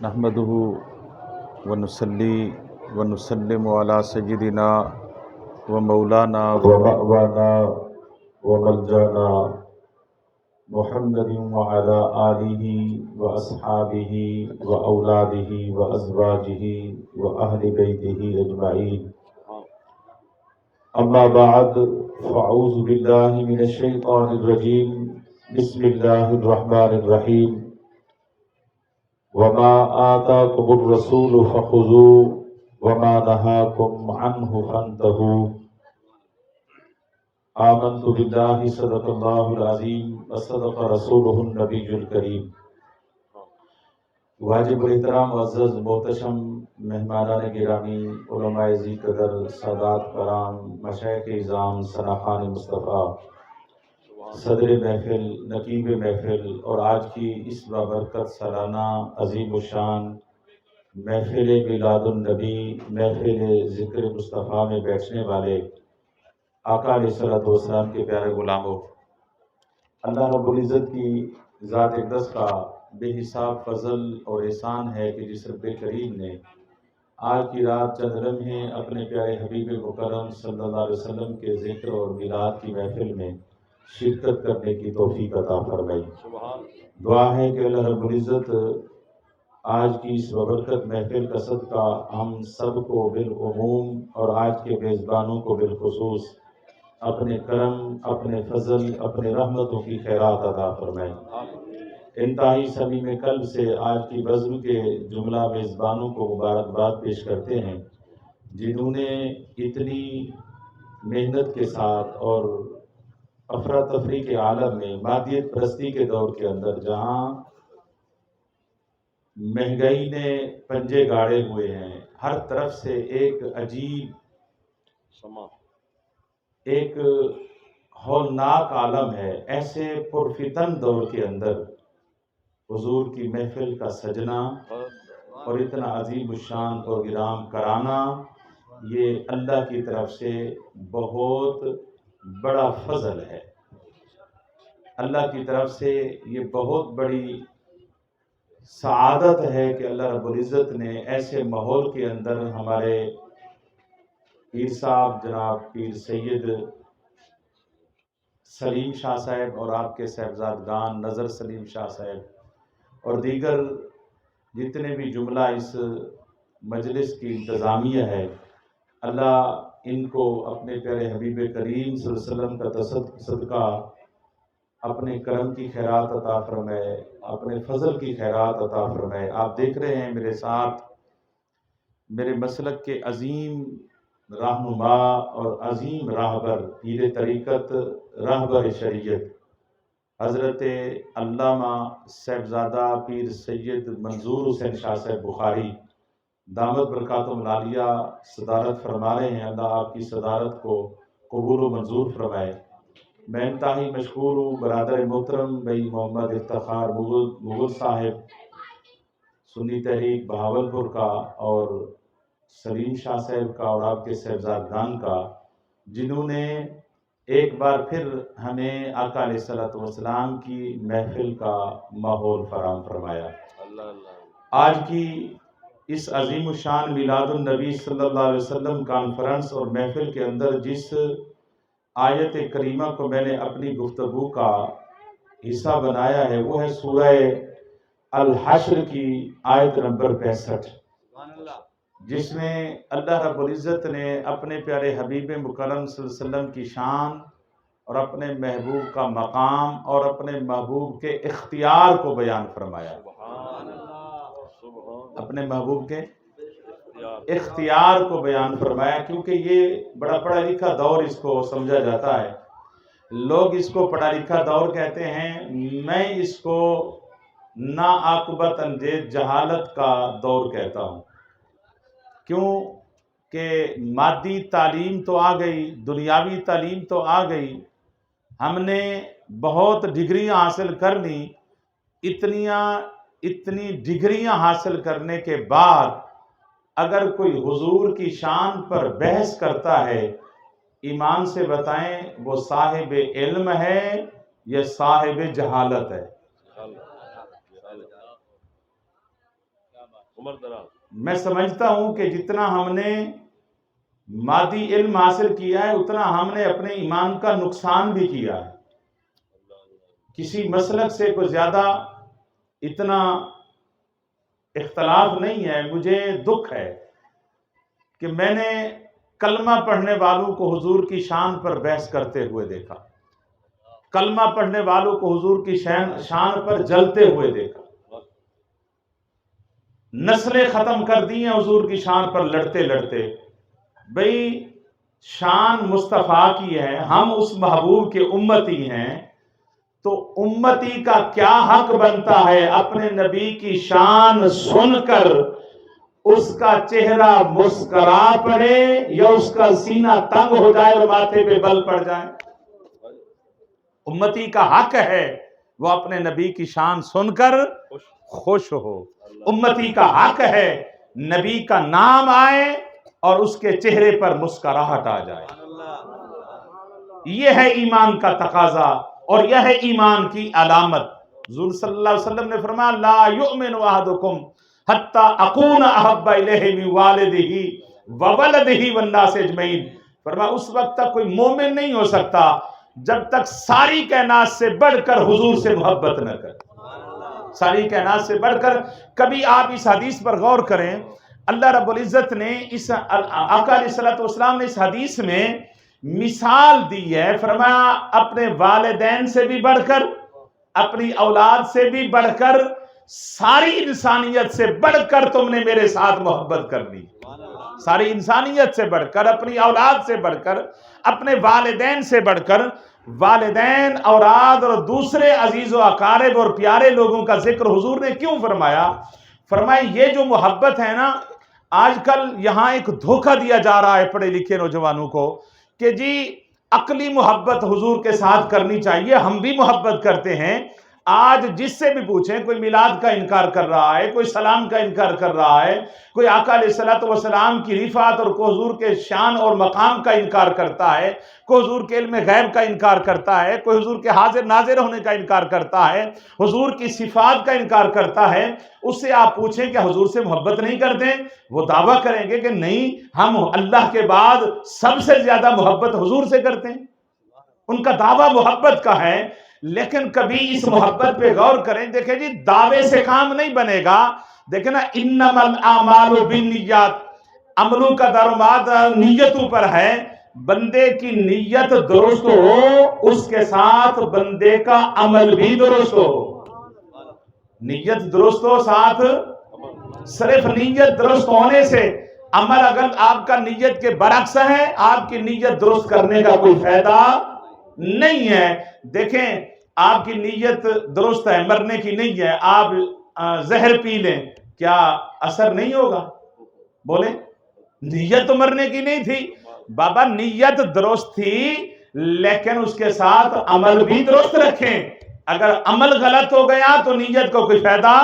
نحمده ونصلي ونسلم على سيدنا ومولانا ومأوانا وملجانا محمد وعلى آله وأصحابه وأولاده وأزواجه وأهل بيته أجمعين. أما بعد فأعوذ بالله من الشيطان الرجيم. بسم الله الرحمن الرحيم. وما آتاكم الرسول فخذوه وما نهاكم عنه فانتهوا. آمنت بالله صدق الله العظيم وصدق رسوله النبي الكريم. واجب الاحترام معزز محتشم مہمانان گرامی، علماء ذی قدر، سادات کرام، مشائخ اعظام، ثناخان مصطفیٰ، صدر محفل، نقیب محفل اور آج کی اس بابرکت سالانہ عظیم الشان محفل میلاد النبی، محفل ذکر مصطفیٰ میں بیٹھنے والے آقا علیہ الصلوۃ والسلام کے پیارے غلاموں، اللہ رب العزت کی ذات اقدس کا بے حساب فضل اور احسان ہے کہ جس رب کریم نے آج کی رات چند لمحے اپنے پیارے حبیب مکرم صلی اللہ علیہ وسلم کے ذکر اور میلاد کی محفل میں شرکت کرنے کی توفیق عطا فرمائی. دعا ہے کہ اللہ رب العزت آج کی اس بابرکت محفل کا صدقہ ہم سب کو بالعموم اور آج کے میزبانوں کو بالخصوص اپنے کرم، اپنے فضل، اپنے رحمتوں کی خیرات عطا فرمائے. انتہائی صمیم قلب سے آج کی بزم کے جملہ میزبانوں کو مبارکباد پیش کرتے ہیں جنہوں نے اتنی محنت کے ساتھ اور افراتفری کے عالم میں مادیت پرستی کے دور کے اندر جہاں مہنگائی نے پنجے گاڑے ہوئے ہیں، ہر طرف سے ایک عجیب ایک ہولناک عالم ہے، ایسے پرفتن دور کے اندر حضور کی محفل کا سجنا اور اتنا عظیم الشان اور گرام کرانا، یہ اللہ کی طرف سے بہت بڑا فضل ہے. اللہ کی طرف سے یہ بہت بڑی سعادت ہے کہ اللہ رب العزت نے ایسے ماحول کے اندر ہمارے پیر صاحب جناب پیر سید سلیم شاہ صاحب اور آپ کے صاحبزادگان نظر سلیم شاہ صاحب اور دیگر جتنے بھی جملہ اس مجلس کی انتظامیہ ہے، اللہ ان کو اپنے پیارے حبیب کریم صلی اللہ علیہ وسلم کا صدقہ اپنے کرم کی خیرات عطا فرمائے، اپنے فضل کی خیرات عطا فرمائے. آپ دیکھ رہے ہیں میرے ساتھ میرے مسلک کے عظیم رہنما اور عظیم راہبر، پیر طریقت، راہبر شریعت، حضرت علامہ صاحبزادہ پیر سید منظور حسین شاہ صاحب بخاری دامت برکاتہم العالیہ صدارت فرما رہے ہیں. اللہ آپ کی صدارت کو قبول و منظور فرمائے. میں انتہائی مشکور ہوں برادر محترم بھائی محمد افتخار مغل صاحب سنی تحریک بہاولپور کا اور سلیم شاہ صاحب کا اور آپ کے صاحبزادگان کا، جنہوں نے ایک بار پھر ہمیں آقا علیہ الصلوۃ والسلام کی محفل کا ماحول فراہم فرمایا. آج کی اس عظیم الشان میلاد النبی صلی اللہ علیہ وسلم کانفرنس اور محفل کے اندر جس آیت کریمہ کو میں نے اپنی گفتگو کا حصہ بنایا ہے وہ ہے سورہ الحشر کی آیت نمبر 65، جس میں اللہ رب العزت نے اپنے پیارے حبیب مکرم صلی اللہ علیہ وسلم کی شان اور اپنے محبوب کا مقام اور اپنے محبوب کے اختیار کو بیان فرمایا. اپنے محبوب کے اختیار کو بیان فرمایا، کیونکہ یہ بڑا پڑھا لکھا دور اس کو سمجھا جاتا ہے. لوگ اس کو پڑھا لکھا دور کہتے ہیں، میں اس کو ناعاقبت انگیز جہالت کا دور کہتا ہوں. کیوں کہ مادی تعلیم تو آ گئی، دنیاوی تعلیم تو آ گئی، ہم نے بہت ڈگریاں حاصل کر لیں. اتنی ڈگریاں حاصل کرنے کے بعد اگر کوئی حضور کی شان پر بحث کرتا ہے، ایمان سے بتائیں وہ صاحب علم ہے یا صاحب جہالت ہے؟ میں سمجھتا ہوں کہ جتنا ہم نے مادی علم حاصل کیا ہے اتنا ہم نے اپنے ایمان کا نقصان بھی کیا ہے. کسی مسلک سے کوئی زیادہ اتنا اختلاف نہیں ہے. مجھے دکھ ہے کہ میں نے کلمہ پڑھنے والوں کو حضور کی شان پر بحث کرتے ہوئے دیکھا، کلمہ پڑھنے والوں کو حضور کی شان پر جلتے ہوئے دیکھا. نسلیں ختم کر دی ہیں حضور کی شان پر لڑتے لڑتے. بھئی شان مصطفیٰ کی ہے، ہم اس محبوب کے امتی ہیں، تو امتی کا کیا حق بنتا ہے اپنے نبی کی شان سن کر اس کا چہرہ مسکرا پڑے یا اس کا سینہ تنگ ہو جائے اور ماتھے پہ بل پڑ جائے. امتی کا حق ہے وہ اپنے نبی کی شان سن کر خوش ہو. امتی کا حق ہے نبی کا نام آئے اور اس کے چہرے پر مسکراہٹ آ جائے. یہ ہے ایمان کا تقاضا اور یہ ہے ایمان کی علامت. حضور صلی اللہ علیہ وسلم نے فرمایا لا یؤمن احدکم حتی اکون احب الیہ من والدہ وولدہ والناس اجمعین. فرمایا اس وقت تک کوئی مومن نہیں ہو سکتا جب تک ساری کائنات سے بڑھ کر حضور سے محبت نہ کرے. ساری کائنات سے بڑھ کر. کبھی آپ اس حدیث پر غور کریں، اللہ رب العزت نے اس آقا علیہ الصلوۃ والسلام نے اس حدیث میں مثال دی ہے. فرمایا اپنے والدین سے بھی بڑھ کر، اپنی اولاد سے بھی بڑھ کر، ساری انسانیت سے بڑھ کر تم نے میرے ساتھ محبت کرنی. ساری انسانیت سے بڑھ کر، اپنی اولاد سے بڑھ کر، اپنے والدین سے بڑھ کر. والدین، اولاد اور دوسرے عزیز و اقارب اور پیارے لوگوں کا ذکر حضور نے کیوں فرمایا؟ فرمایا یہ جو محبت ہے نا، آج کل یہاں ایک دھوکہ دیا جا رہا ہے پڑھے لکھے نوجوانوں کو کہ جی عقلی محبت حضور کے ساتھ کرنی چاہیے. ہم بھی محبت کرتے ہیں. آج جس سے بھی پوچھیں، کوئی میلاد کا انکار کر رہا ہے، کوئی سلام کا انکار کر رہا ہے، کوئی آقا علیہ الصلوۃ والسلام کی رفعت اور کو حضور کے شان اور مقام کا انکار کرتا ہے، کوئی حضور کے علم غیب کا انکار کرتا ہے، کوئی حضور کے حاضر ناظر ہونے کا انکار کرتا ہے، حضور کی صفات کا انکار کرتا ہے. اس سے آپ پوچھیں کہ حضور سے محبت نہیں کرتے؟ وہ دعویٰ کریں گے کہ نہیں، ہم اللہ کے بعد سب سے زیادہ محبت حضور سے کرتے ہیں. ان کا دعویٰ محبت کا ہے. لیکن کبھی اس محبت پہ غور کریں. دیکھیں جی دعوے سے کام نہیں بنے گا. دیکھیں نا انما الاعمال بالنیات، عملوں کا درآمد نیتوں پر ہے. بندے کی نیت درست ہو، اس کے ساتھ بندے کا عمل بھی درست ہو. نیت درست ہو، ساتھ صرف نیت درست ہونے سے عمل اگر آپ کا نیت کے برعکس ہے، آپ کی نیت درست کرنے کا کوئی فائدہ نہیں ہے. دیکھیں آپ کی نیت درست ہے، مرنے کی نہیں ہے. آپ زہر پی لیں، کیا اثر نہیں ہوگا؟ بولیں. نیت تو مرنے کی نہیں تھی بابا، نیت درست تھی لیکن اس کے ساتھ عمل بھی درست رکھیں. اگر عمل غلط ہو گیا تو نیت کو کوئی فائدہ.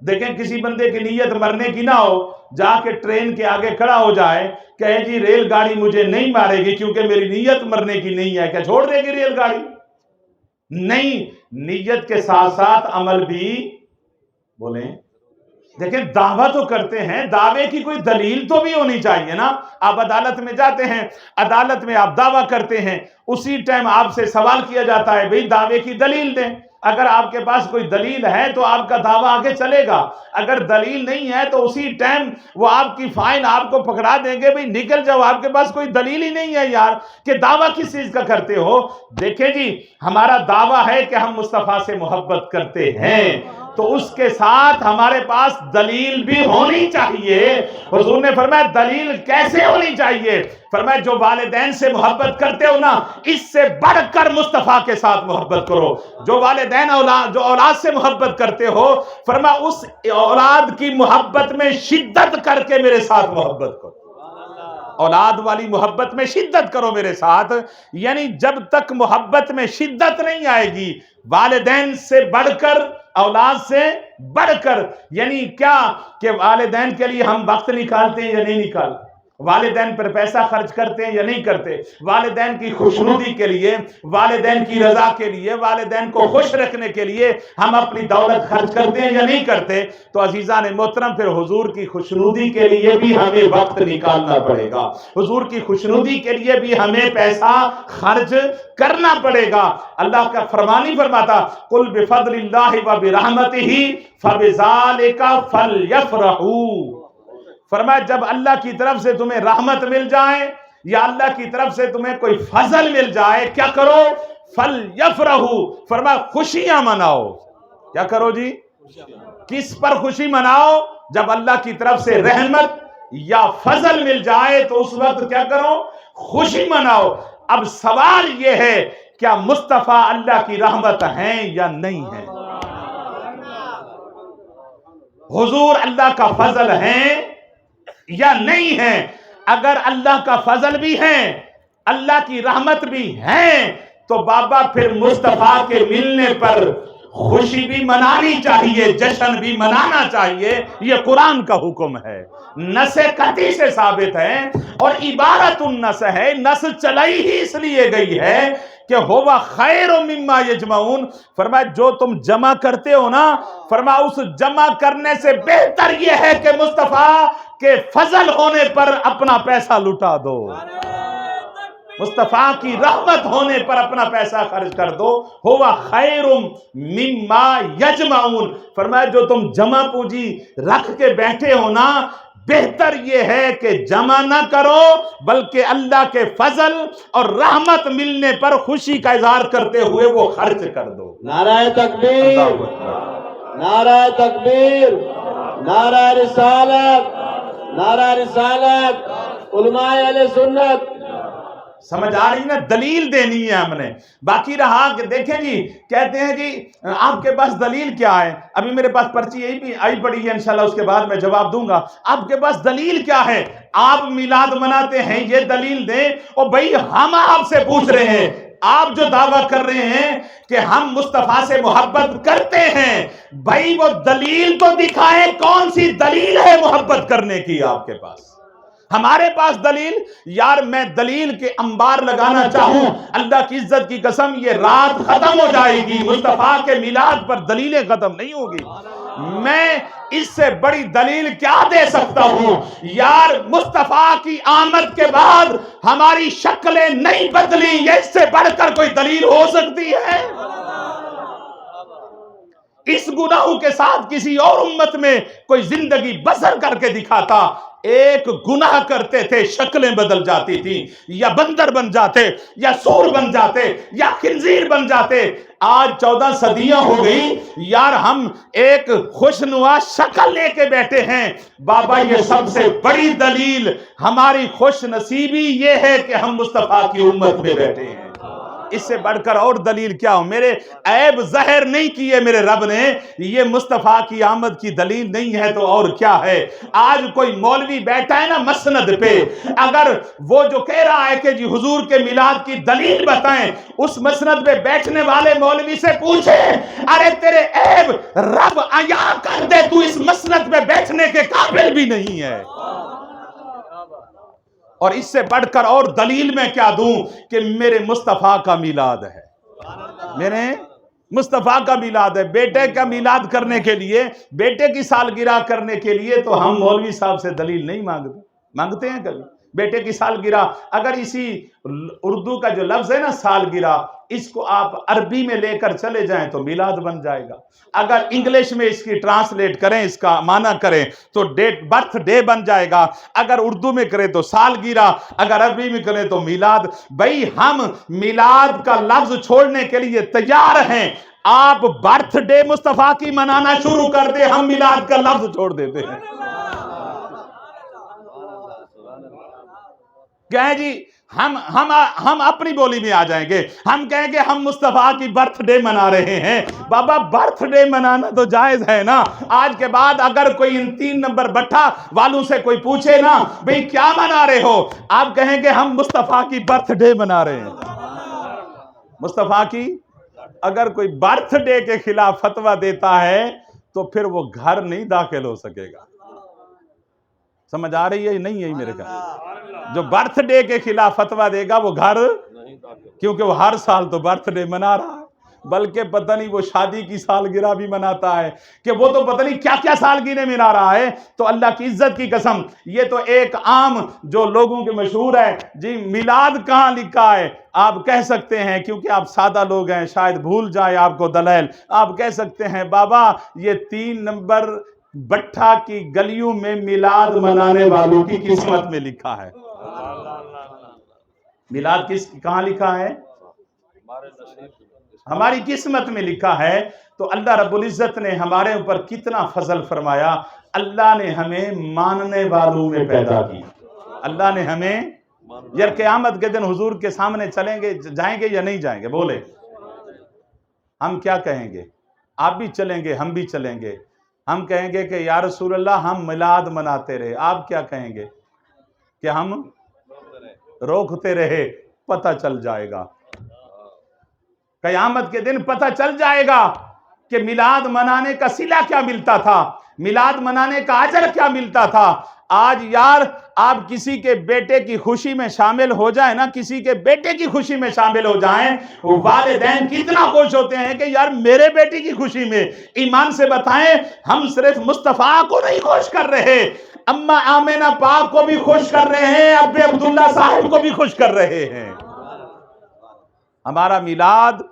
دیکھیں کسی بندے کی نیت مرنے کی نہ ہو، جا کے ٹرین کے آگے کھڑا ہو جائے، کہے جی ریل گاڑی مجھے نہیں مارے گی کیونکہ میری نیت مرنے کی نہیں ہے، کیا چھوڑ دے گی ریل گاڑی؟ نہیں، نیت کے ساتھ ساتھ عمل بھی. بولیں. دیکھیں دعویٰ تو کرتے ہیں، دعوے کی کوئی دلیل تو بھی ہونی چاہیے نا. آپ عدالت میں جاتے ہیں، عدالت میں آپ دعویٰ کرتے ہیں، اسی ٹائم آپ سے سوال کیا جاتا ہے بھئی دعوے کی دلیل دیں. اگر آپ کے پاس کوئی دلیل ہے تو آپ کا دعویٰ آگے چلے گا. اگر دلیل نہیں ہے تو اسی ٹائم وہ آپ کی فائن آپ کو پکڑا دیں گے. بھئی نکل جاؤ، آپ کے پاس کوئی دلیل ہی نہیں ہے یار، کہ دعویٰ کس چیز کا کرتے ہو. دیکھیں جی ہمارا دعویٰ ہے کہ ہم مصطفیٰ سے محبت کرتے ہیں، تو اس کے ساتھ ہمارے پاس دلیل بھی ہونی چاہیے. حضور نے فرمایا دلیل کیسے ہونی چاہیے؟ فرمایا جو والدین سے محبت کرتے ہو نا، اس سے بڑھ کر مصطفیٰ کے ساتھ محبت کرو. جو والدین جو اولاد سے محبت کرتے ہو، فرمایا اس اولاد کی محبت میں شدت کر کے میرے ساتھ محبت کرو. اولاد والی محبت میں شدت کرو میرے ساتھ. یعنی جب تک محبت میں شدت نہیں آئے گی، والدین سے بڑھ کر، اولاد سے بڑھ کر. یعنی کیا کہ والدین کے لیے ہم وقت نکالتے ہیں یا نہیں نکالتے؟ والدین پر پیسہ خرچ کرتے ہیں یا نہیں کرتے؟ والدین کی خوشنودی کے لیے، والدین کی رضا کے لیے، والدین کو خوش رکھنے کے لیے ہم اپنی دولت خرچ کرتے ہیں یا نہیں کرتے؟ تو عزیزان محترم، پھر حضور کی خوشنودی کے لیے بھی ہمیں وقت نکالنا پڑے گا، حضور کی خوشنودی کے لیے بھی ہمیں پیسہ خرچ کرنا پڑے گا۔ اللہ کا فرمان ہی فرماتا قُلْ بِفَضْلِ اللَّهِ وَبِرَحْمَتِهِ فَبِذَلِكَ فَلْيَفْرَحُوا۔ فرمایا جب اللہ کی طرف سے تمہیں رحمت مل جائے یا اللہ کی طرف سے تمہیں کوئی فضل مل جائے، کیا کرو؟ فَلْيَفْرَحُوا، فرمایا خوشیاں مناؤ۔ کیا کرو جی؟ کس پر خوشی مناؤ؟ جب اللہ کی طرف سے رحمت یا فضل مل جائے تو اس وقت کیا کرو؟ خوشی مناؤ۔ اب سوال یہ ہے، کیا مصطفیٰ اللہ کی رحمت ہیں یا نہیں ہیں؟ حضور اللہ کا فضل ہیں یا نہیں ہیں؟ اگر اللہ کا فضل بھی ہے، اللہ کی رحمت بھی ہے، تو بابا پھر مصطفیٰ کے ملنے پر خوشی بھی منانی چاہیے، جشن بھی منانا چاہیے۔ یہ قرآن کا حکم ہے، نص قطعی سے ثابت ہے، اور عبارت النص ہے، نص چلائی ہی اس لیے گئی ہے کہ ہوا خیر مما یجمعون، فرمایا جو تم جمع کرتے ہو نا، فرمایا اس جمع کرنے سے بہتر یہ ہے کہ مصطفیٰ کے فضل ہونے پر اپنا پیسہ لٹا دو، مصطفیٰ کی رحمت ہونے پر اپنا پیسہ خرچ کر دو۔ ہوا خیر مما یجمعون، فرمایا جو تم جمع پونجی رکھ کے بیٹھے ہو نا، بہتر یہ ہے کہ جمع نہ کرو بلکہ اللہ کے فضل اور رحمت ملنے پر خوشی کا اظہار کرتے ہوئے وہ خرچ کر دو۔ نعرہ تکبیر، نعرہ تکبیر، نعرہ رسالت، نعرہ رسالت، علماء اہل سنت۔ سمجھ آ رہی نا؟ دلیل دینی ہے ہم نے۔ باقی رہا کہ دیکھیں جی، کہتے ہیں جی آپ کے پاس دلیل کیا ہے؟ ابھی میرے پاس پرچی یہی بھی آئی پڑی ہے، انشاءاللہ اس کے بعد میں جواب دوں گا۔ آپ کے پاس دلیل کیا ہے؟ آپ میلاد مناتے ہیں، یہ دلیل دیں۔ اور بھئی ہم آپ سے پوچھ رہے ہیں، آپ جو دعویٰ کر رہے ہیں کہ ہم مصطفیٰ سے محبت کرتے ہیں، بھئی وہ دلیل تو دکھائیں، کون سی دلیل ہے محبت کرنے کی آپ کے پاس؟ ہمارے پاس دلیل، یار میں دلیل کے انبار لگانا چاہوں، اللہ کی عزت کی قسم یہ رات ختم ہو جائے گی، مصطفیٰ کے میلاد پر دلیلیں ختم نہیں ہوگی۔ میں اس سے بڑی دلیل کیا دے سکتا ہوں؟ یار مصطفیٰ کی آمد کے بعد ہماری شکلیں نہیں بدلی، یہ اس سے بڑھ کر کوئی دلیل ہو سکتی ہے؟ اس گناہوں کے ساتھ کسی اور امت میں کوئی زندگی بسر کر کے دکھاتا، ایک گناہ کرتے تھے شکلیں بدل جاتی تھی، یا بندر بن جاتے، یا سور بن جاتے، یا خنزیر بن جاتے۔ آج 14 صدیاں ہو گئی، یار ہم ایک خوشنما شکل لے کے بیٹھے ہیں۔ بابا یہ سب سے بڑی دلیل ہماری خوش نصیبی یہ ہے کہ ہم مصطفیٰ کی امت میں بیٹھے ہیں۔ اس سے بڑھ کر اور دلیل کیا ہو؟ میرے عیب ظاہر نہیں کیے میرے رب نے، یہ مصطفیٰ کی آمد کی دلیل نہیں ہے تو اور کیا ہے؟ آج کوئی مولوی بیٹھا ہے نا مسند پہ، اگر وہ جو کہہ رہا ہے کہ جی حضور کے میلاد کی دلیل بتائیں، اس مسند پہ بیٹھنے والے مولوی سے پوچھے، ارے تیرے عیب رب عیاں کر دے، تو اس مسند پہ بیٹھنے کے قابل بھی نہیں ہے۔ اور اس سے بڑھ کر اور دلیل میں کیا دوں کہ میرے مصطفیٰ کا میلاد ہے، میرے مصطفیٰ کا میلاد ہے۔ بیٹے کا میلاد کرنے کے لیے، بیٹے کی سالگرہ کرنے کے لیے تو ہم مولوی صاحب سے دلیل نہیں مانگتے، مانگتے ہیں کبھی؟ بیٹے کی سالگرہ، اگر اسی اردو کا جو لفظ ہے نا سالگرہ، اس کو آپ عربی میں لے کر چلے جائیں تو میلاد بن جائے گا۔ اگر انگلش میں اس کی ٹرانسلیٹ کریں، اس کا معنی کریں تو برتھ ڈے بن جائے گا۔ اگر اردو میں کریں تو سالگرہ، اگر عربی میں کریں تو میلاد۔ بھئی ہم میلاد کا لفظ چھوڑنے کے لیے تیار ہیں، آپ برتھ ڈے مصطفیٰ کی منانا شروع کر دیں، ہم میلاد کا لفظ چھوڑ دیتے ہیں۔ کہیں جی ہم اپنی بولی میں آ جائیں گے، ہم کہیں گے ہم مصطفیٰ کی برتھ ڈے منا رہے ہیں۔ بابا برتھ ڈے منانا تو جائز ہے نا۔ آج کے بعد اگر کوئی ان 3 نمبر بٹھا والوں سے کوئی پوچھے نا بھئی کیا منا رہے ہو، آپ کہیں گے ہم مصطفیٰ کی برتھ ڈے منا رہے ہیں۔ مصطفیٰ کی اگر کوئی برتھ ڈے کے خلاف فتویٰ دیتا ہے تو پھر وہ گھر نہیں داخل ہو سکے گا۔ سمجھ آ رہی ہے نہیں ہے میرے کا؟ جو برتھ ڈے کے خلاف فتویٰ دے گا وہ گھر، کیونکہ وہ ہر سال تو برتھ ڈے منا رہا ہے، بلکہ پتہ نہیں وہ شادی کی سالگرہ بھی مناتا ہے، کہ وہ تو پتہ نہیں کیا کیا سالگرہ منا رہا ہے۔ تو اللہ کی عزت کی قسم، یہ تو ایک عام جو لوگوں کے مشہور ہے جی میلاد کہاں لکھا ہے، آپ کہہ سکتے ہیں کیونکہ آپ سادہ لوگ ہیں شاید بھول جائے آپ کو دلیل، آپ کہہ سکتے ہیں بابا یہ 3 نمبر بٹھا کی گلیوں میں میلاد منانے والوں کی قسمت میں لکھا ہے۔ میلاد کہاں لکھا ہے؟ ہماری قسمت میں لکھا ہے۔ تو اللہ رب العزت نے ہمارے اوپر کتنا فضل فرمایا، اللہ نے ہمیں ماننے والوں میں پیدا کی۔ اللہ نے ہمیں، یار قیامت کے دن حضور کے سامنے چلیں گے، جائیں گے یا نہیں جائیں گے؟ بولے، ہم کیا کہیں گے؟ آپ بھی چلیں گے، ہم بھی چلیں گے، ہم کہیں گے کہ یا رسول اللہ ہم میلاد مناتے رہے، آپ کیا کہیں گے؟ کہ ہم روکتے رہے۔ پتہ چل جائے گا قیامت کے دن، پتہ چل جائے گا کہ میلاد منانے کا صلہ کیا ملتا تھا، میلاد منانے کا اجر کیا ملتا تھا۔ آج یار آپ کسی کے بیٹے کی خوشی میں شامل ہو جائیں نا، کسی کے بیٹے کی خوشی میں شامل ہو جائیں، والدین کتنا خوش ہوتے ہیں کہ یار میرے بیٹی کی خوشی میں۔ ایمان سے بتائیں، ہم صرف مصطفیٰ کو نہیں خوش کر رہے، اماں آمینہ پاک کو بھی خوش کر رہے ہیں، ابے عبداللہ صاحب کو بھی خوش کر رہے ہیں۔ ہمارا میلاد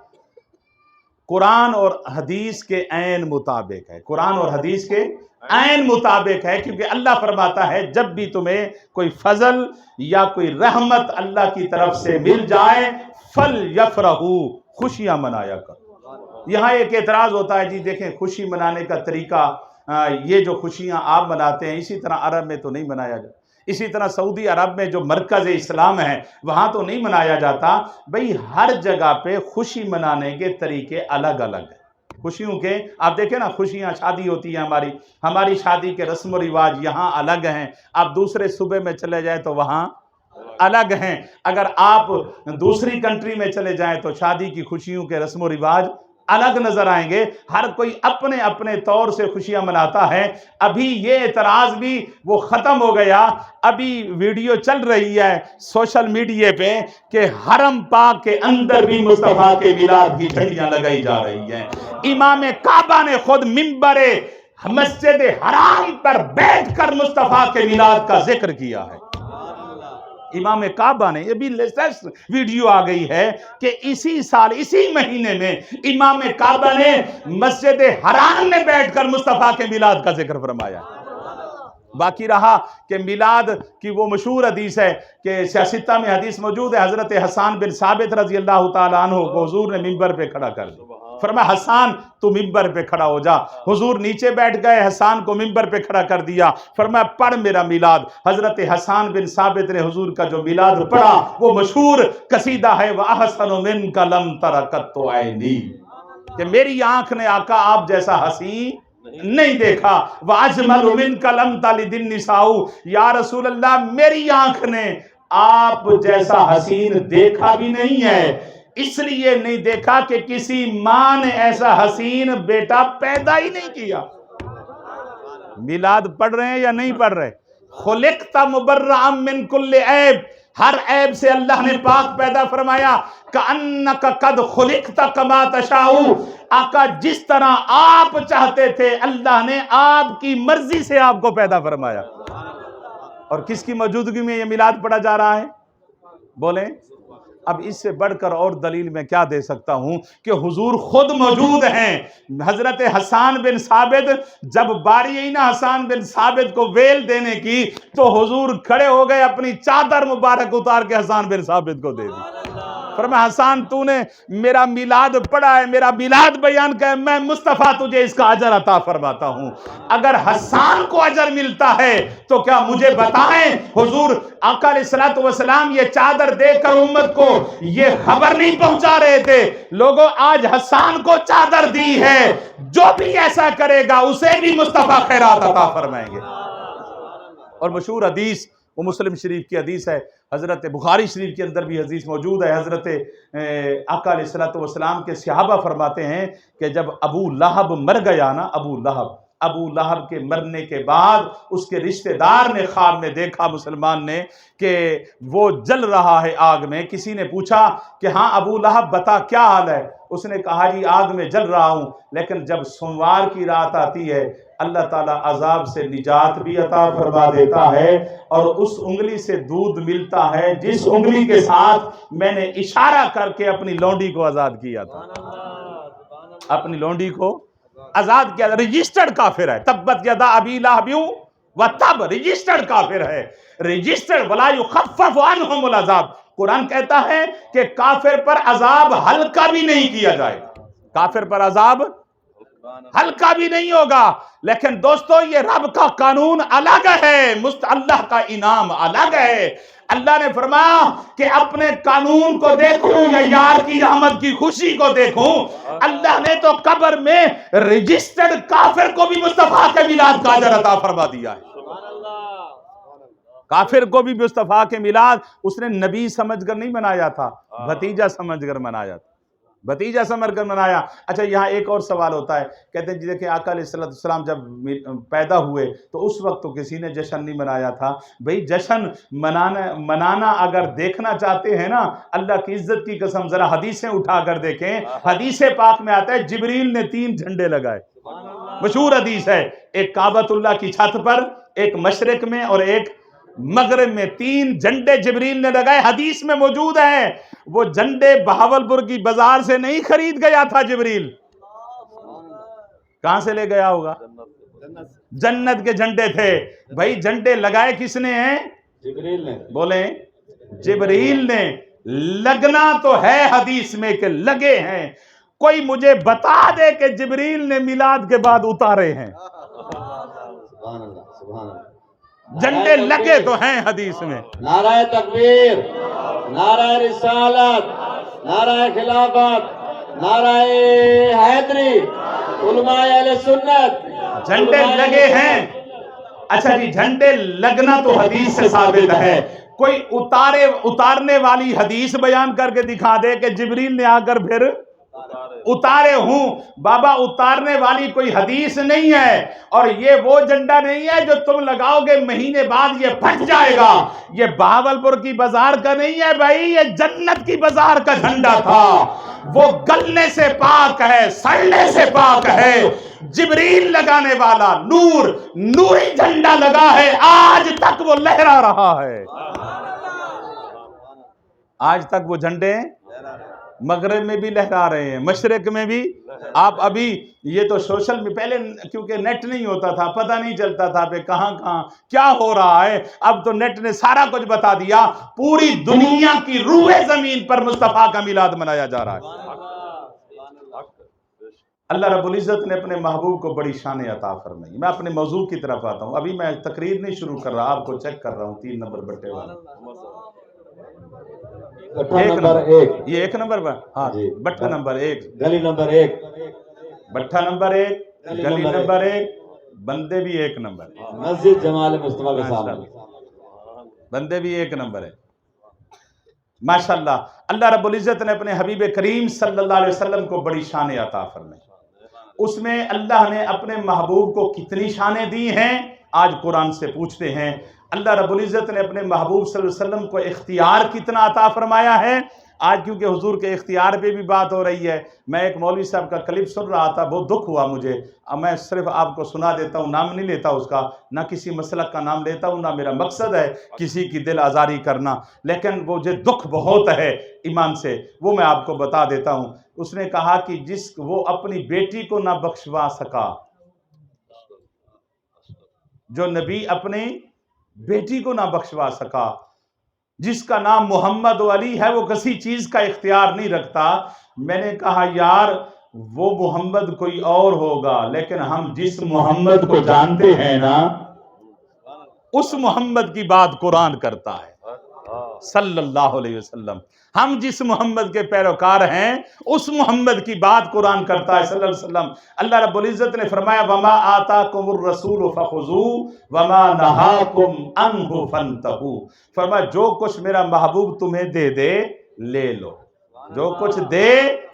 قرآن اور حدیث کے عین مطابق ہے، قرآن اور حدیث کے عین مطابق ہے، کیونکہ اللہ فرماتا ہے جب بھی تمہیں کوئی فضل یا کوئی رحمت اللہ کی طرف سے مل جائے فَلْيَفْرَحُوا، خوشیاں منایا کر۔ یہاں ایک اعتراض ہوتا ہے، جی دیکھیں خوشی منانے کا طریقہ، یہ جو خوشیاں آپ مناتے ہیں اسی طرح عرب میں تو نہیں منایا جاتا، اسی طرح سعودی عرب میں جو مرکز اسلام ہے وہاں تو نہیں منایا جاتا۔ بھئی ہر جگہ پہ خوشی منانے کے طریقے الگ الگ ہیں۔ خوشیوں کے آپ دیکھیں نا، خوشیاں شادی ہوتی ہیں ہماری شادی کے رسم و رواج یہاں الگ ہیں، آپ دوسرے صوبے میں چلے جائیں تو وہاں الگ ہیں، اگر آپ دوسری کنٹری میں چلے جائیں تو شادی کی خوشیوں کے رسم و رواج الگ نظر آئیں گے۔ ہر کوئی اپنے اپنے طور سے خوشیاں مناتا ہے۔ ابھی یہ اعتراض بھی وہ ختم ہو گیا، ابھی ویڈیو چل رہی ہے سوشل میڈیا پہ کہ حرم پاک کے اندر بھی مصطفیٰ کے میلاد کی جھنڈیاں لگائی جا رہی ہیں۔ امام کعبہ نے خود منبر مسجد حرام پر بیٹھ کر مصطفیٰ کے میلاد کا ذکر کیا ہے۔ امام کعبہ نے، یہ بھی لیٹسٹ ویڈیو آ گئی ہے کہ اسی سال اسی مہینے میں امام کعبہ نے مسجد حرام میں بیٹھ کر مصطفیٰ کے میلاد کا ذکر فرمایا۔ باقی رہا کہ میلاد کی وہ مشہور حدیث ہے کہ سیاستہ میں حدیث موجود ہے، حضرت حسان بن ثابت رضی اللہ تعالیٰ عنہ کو حضور نے منبر پہ کھڑا کر دیا، فرمایا حسان تو منبر پہ کھڑا ہو جا۔ حضور نیچے بیٹھ گئے، حسان کو منبر پہ کھڑا کر دیا، فرمایا پڑھ میرا میلاد۔ حضرت حسان بن ثابت نے حضور کا جو میلاد پڑھا وہ مشہور قصیدہ ہے وَأَحْسَنُ مِنْكَ لَمْ تَرَ قَطُّ عَيْنِي، کہ میری آنکھ نے آقا آپ جیسا حسین نہیں دیکھا۔ وَأَجْمَلُ مِنْكَ لَمْ تَلِدِ النِّسَاءُ، یا رسول اللہ میری آنکھ نے آپ جیسا حسین دیکھا بھی نہیں ہے، اس لیے نہیں دیکھا کہ کسی ماں نے ایسا حسین بیٹا پیدا ہی نہیں کیا۔ میلاد پڑھ رہے ہیں یا نہیں پڑھ رہے؟ خلقت مبرئا من کل عیب، ہر عیب سے اللہ نے پاک پیدا فرمایا۔ کأنک قد خلقت کما تشاء، آقا جس طرح آپ چاہتے تھے اللہ نے آپ کی مرضی سے آپ کو پیدا فرمایا۔ اور کس کی موجودگی میں یہ میلاد پڑھا جا رہا ہے؟ بولیں۔ اب اس سے بڑھ کر اور دلیل میں کیا دے سکتا ہوں کہ حضور خود موجود ہیں۔ حضرت حسان بن ثابت، جب باری آئی نا حسان بن ثابت کو ویل دینے کی تو حضور کھڑے ہو گئے، اپنی چادر مبارک اتار کے حسان بن ثابت کو دے دی، فرمایا حسان تو نے میرا میلاد پڑھا ہے، میرا میلاد بیان کیا ہے، میں مصطفیٰ تجھے اس کا اجر عطا فرماتا ہوں۔ اگر حسان کو اجر ملتا ہے تو کیا مجھے بتائیں حضور آقا علیہ الصلوۃ والسلام یہ چادر دے کر امت کو یہ خبر نہیں پہنچا رہے تھے؟ لوگوں آج حسان کو چادر دی ہے، جو بھی ایسا کرے گا اسے بھی مصطفیٰ خیرات عطا فرمائیں گے۔ اور مشہور حدیث وہ مسلم شریف کی حدیث ہے، حضرت بخاری شریف کے اندر بھی حدیث موجود ہے۔ حضرت آقا علیہ الصلوۃ والسلام کے صحابہ فرماتے ہیں کہ جب ابو لہب مر گیا نا، ابو لہب ابو لہب کے مرنے کے بعد اس کے رشتہ دار نے خواب میں دیکھا مسلمان نے کہ وہ جل رہا ہے آگ میں. کسی نے پوچھا کہ ہاں ابو لہب بتا کیا حال ہے؟ اس نے کہا جی آگ میں جل رہا ہوں، لیکن جب سوموار کی رات آتی ہے اللہ تعالیٰ عذاب سے نجات بھی عطا فرما دیتا ہے، اور اس انگلی سے دودھ ملتا ہے جس انگلی کے ساتھ میں نے اشارہ کر کے اپنی لونڈی کو آزاد کیا تھا. اپنی لونڈی کو آزاد کیا تھا. رجسٹرڈ کافر ہے. تبت یدا ابی لہب وتب، رجسٹرڈ کافر ہے، رجسٹرڈ. ولا یخفف عنہم العذاب. قرآن کہتا ہے کہ کافر پر عذاب ہلکا بھی نہیں کیا جائے گا. کافر پر عذاب ہلکا بھی نہیں ہوگا. لیکن دوستو یہ رب کا قانون الگ ہے، اللہ کا انعام الگ ہے. اللہ نے فرمایا کہ اپنے قانون کو دیکھوں یا یار کی رحمت کی خوشی کو دیکھوں. اللہ نے تو قبر میں رجسٹرڈ کافر کو بھی مصطفیٰ کے میلاد کا اجر عطا فرما دیا ہے. کافر کو بھی مصطفیٰ کے میلاد اس نے نبی سمجھ کر نہیں منایا تھا، بھتیجا سمجھ کر منایا تھا. بھتیجا سمجھ کر منایا. اچھا یہاں ایک اور سوال ہوتا ہے، کہتے ہیں جی دیکھیں آقا علیہ السلام جب پیدا ہوئے تو اس وقت تو کسی نے جشن نہیں منایا تھا. بھئی جشن منانا اگر دیکھنا چاہتے ہیں نا، اللہ کی عزت کی قسم ذرا حدیثیں اٹھا کر دیکھیں. حدیث پاک میں آتا ہے جبریل نے 3 جھنڈے لگائے. مشہور حدیث ہے، ایک کعبۃ اللہ کی چھت پر، ایک مشرق میں اور ایک مغرب میں. 3 جھنڈے جبریل نے لگائے. حدیث میں موجود ہے وہ جھنڈے بہاولپور کی بازار سے نہیں خرید گیا تھا جبریل. کہاں سے لے گیا ہوگا؟ جنت کے جھنڈے تھے. بھائی جھنڈے لگائے کس نے ہیں؟ جبریل نے. بولیں جبریل نے. لگنا تو ہے حدیث میں کہ لگے ہیں. کوئی مجھے بتا دے کہ جبریل نے میلاد کے بعد اتارے ہیں. سبحان اللہ سبحان اللہ. جھنڈے لگے تو ہیں حدیث میں. نعرہ تکبیر، نعرہ رسالت، نعرہ خلافت، نعرہ حیدری، علماء اہل سنت. جھنڈے لگے ہیں. اچھا جی جھنڈے لگنا تو حدیث سے ثابت ہے. کوئی اتارنے والی حدیث بیان کر کے دکھا دے کہ جبریل نے آ کر پھر اتارے ہوں. بابا اتارنے والی کوئی حدیث نہیں ہے، اور یہ وہ جھنڈا نہیں ہے جو تم لگاؤ گے مہینے بعد یہ پھٹ جائے گا. یہ بہاولپور کی بازار کا نہیں ہے بھائی، یہ جنت کی بازار کا جھنڈا تھا. وہ گلنے سے پاک ہے، سڑنے سے پاک ہے. جبریل لگانے والا نوری جھنڈا لگا ہے، آج تک وہ لہرا رہا ہے. آج تک وہ جھنڈے مغرب میں بھی لہرا رہے ہیں، مشرق میں بھی. آپ ابھی یہ تو سوشل میں پہلے کیونکہ نیٹ نہیں ہوتا تھا، پتہ نہیں چلتا تھا کہ کہاں کیا ہو رہا ہے. اب تو نیٹ نے سارا کچھ بتا دیا. پوری دنیا کی روح زمین پر مصطفیٰ کا میلاد منایا جا رہا ہے. اللہ رب العزت نے اپنے محبوب کو بڑی شان عطا فرمائی. میں اپنے موضوع کی طرف آتا ہوں. ابھی میں تقریر نہیں شروع کر رہا، آپ کو چیک کر رہا ہوں. 3 نمبر بٹے والا یہ 1 نمبر پر. ہاں بٹھا نمبر 1، گلی نمبر 1، بٹھا نمبر 1، گلی نمبر 1، بندے بھی 1 نمبر، مسجد جمال مصطفیٰ کے سامنے بندے بھی 1 نمبر ہے. ماشاءاللہ اللہ رب العزت نے اپنے حبیب کریم صلی اللہ علیہ وسلم کو بڑی شان عطا فرمائی. اس میں اللہ نے اپنے محبوب کو کتنی شانیں دی ہیں آج قرآن سے پوچھتے ہیں. اللہ رب العزت نے اپنے محبوب صلی اللہ علیہ وسلم کو اختیار کتنا عطا فرمایا ہے. آج کیونکہ حضور کے اختیار پہ بھی بات ہو رہی ہے، میں ایک مولوی صاحب کا کلپ سن رہا تھا، بہت دکھ ہوا مجھے. اب میں صرف آپ کو سنا دیتا ہوں، نام نہیں لیتا اس کا، نہ کسی مسلک کا نام لیتا ہوں، نہ میرا مقصد ہے کسی کی دل آزاری کرنا، لیکن وہ جو دکھ بہت ہے ایمان سے وہ میں آپ کو بتا دیتا ہوں. اس نے کہا کہ وہ اپنی بیٹی کو نہ بخشوا سکا، جو نبی اپنی بیٹی کو نہ بخشوا سکا، جس کا نام محمد علی ہے، وہ کسی چیز کا اختیار نہیں رکھتا. میں نے کہا یار وہ محمد کوئی اور ہوگا، لیکن ہم جس محمد کو جانتے ہیں نا اس محمد کی بات قرآن کرتا ہے صلی اللہ علیہ وسلم. ہم جس محمد کے پیروکار ہیں اس محمد کی بات قرآن کرتا ہے صلی اللہ علیہ وسلم. اللہ رب العزت نے فرمایا وَمَا آتَاكُمُ الرَّسُولُ فَخُذُوهُ وَمَا نَهَاكُمْ عَنْهُ فَانْتَهُوا. فرمایا جو کچھ میرا محبوب تمہیں دے لے لو، جو کچھ دے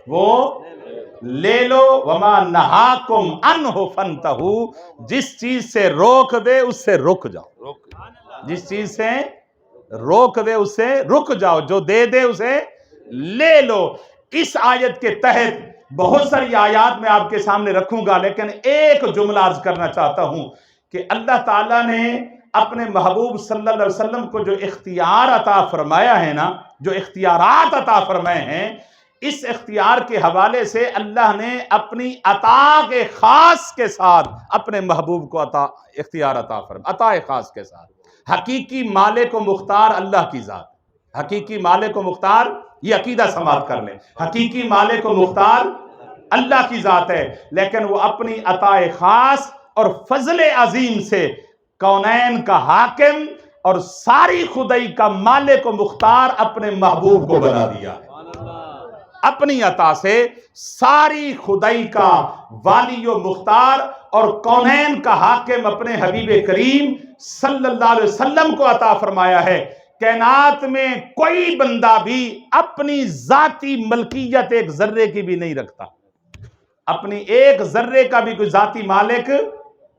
وہ لے لو، وما نہاکم عنہ فانتہو، جس چیز سے روک دے اس سے رک جاؤ، جس چیز سے روک دے اس سے رک جاؤ، جو دے دے اسے لے لو۔ اس آیت کے تحت بہت ساری آیات میں آپ کے سامنے رکھوں گا، لیکن ایک جملہ عرض کرنا چاہتا ہوں کہ اللہ تعالیٰ نے اپنے محبوب صلی اللہ علیہ وسلم کو جو اختیار عطا فرمایا ہے نا، جو اختیارات عطا فرمائے ہیں، اس اختیار کے حوالے سے اللہ نے اپنی عطا کے خاص کے ساتھ اپنے محبوب کو اختیار عطا فرمایا، عطا خاص کے ساتھ۔ حقیقی مالک و مختار اللہ کی ذات، حقیقی مالک و مختار، یہ عقیدہ سماعت کر لیں، حقیقی مالک و مختار اللہ کی ذات ہے، لیکن وہ اپنی عطا خاص اور فضل عظیم سے کونین کا حاکم اور ساری خدائی کا مالک و مختار اپنے محبوب کو بنا دیا ہے۔ اپنی عطا سے ساری خدائی کا والی و مختار اور کونین کا حاکم اپنے حبیب کریم صلی اللہ علیہ وسلم کو عطا فرمایا ہے۔ کائنات میں کوئی بندہ بھی اپنی ذاتی ملکیت ایک ذرے کی بھی نہیں رکھتا، اپنی ایک ذرے کا بھی کوئی ذاتی مالک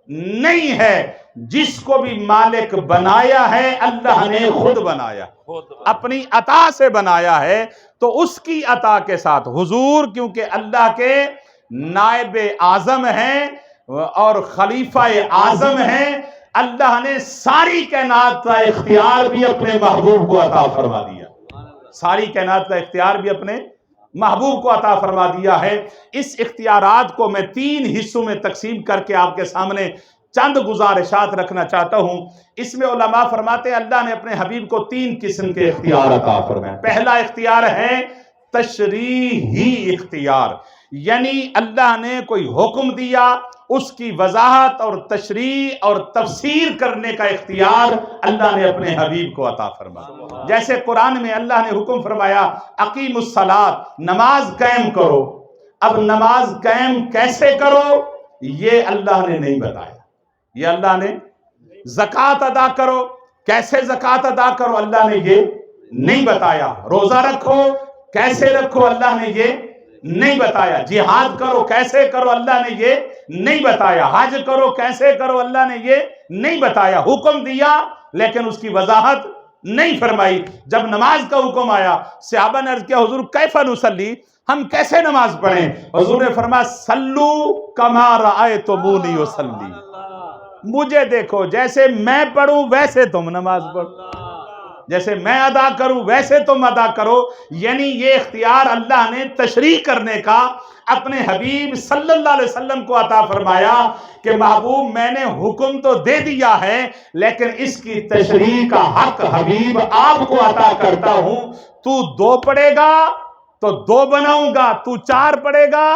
نہیں ہے۔ جس کو بھی مالک بنایا ہے اللہ نے خود بنایا، اپنی عطا سے بنایا ہے۔ تو اس کی عطا کے ساتھ حضور کیونکہ اللہ کے نائب اعظم ہیں اور خلیفہ اعظم ہیں، اللہ نے ساری کائنات کا اختیار بھی اپنے محبوب کو عطا فرما دیا، ساری کائنات کا اختیار بھی اپنے محبوب کو عطا فرما دیا ہے۔ اس اختیارات کو میں 3 حصوں میں تقسیم کر کے آپ کے سامنے چند گزارشات رکھنا چاہتا ہوں۔ اس میں علماء فرماتے ہیں اللہ نے اپنے حبیب کو 3 قسم کے اختیار عطا فرمائے۔ پہلا اختیار ہے تشریحی اختیار، یعنی اللہ نے کوئی حکم دیا، اس کی وضاحت اور تشریح اور تفسیر کرنے کا اختیار اللہ نے اپنے حبیب کو عطا فرمایا۔ جیسے قرآن میں اللہ نے حکم فرمایا اقیم الصلاۃ، نماز قائم کرو۔ اب نماز قائم کیسے کرو یہ اللہ نے نہیں بتایا، یہ اللہ نے زکوٰۃ ادا کرو، کیسے زکوٰۃ ادا کرو اللہ نے یہ نہیں بتایا، روزہ رکھو کیسے رکھو اللہ نے یہ نہیں بتایا، جہاد کرو کیسے کرو اللہ نے یہ نہیں بتایا، حج کرو کیسے کرو اللہ نے یہ نہیں بتایا۔ حکم دیا لیکن اس کی وضاحت نہیں فرمائی۔ جب نماز کا حکم آیا صحابہ نے عرض کیا حضور کیف نصلی، ہم کیسے نماز پڑھیں؟ حضور نے فرمایا سلو کما رأیتمونی اصلی، مجھے دیکھو جیسے میں پڑھوں ویسے تم نماز پڑھو، جیسے میں ادا کروں ویسے تم ادا کرو۔ یعنی یہ اختیار اللہ نے تشریح کرنے کا اپنے حبیب صلی اللہ علیہ وسلم کو عطا فرمایا کہ محبوب میں نے حکم تو دے دیا ہے لیکن اس کی تشریح کا حق حبیب آپ کو عطا کرتا ہوں۔ تو 2 پڑھے گا تو 2 بناؤں گا، تو 4 پڑھے گا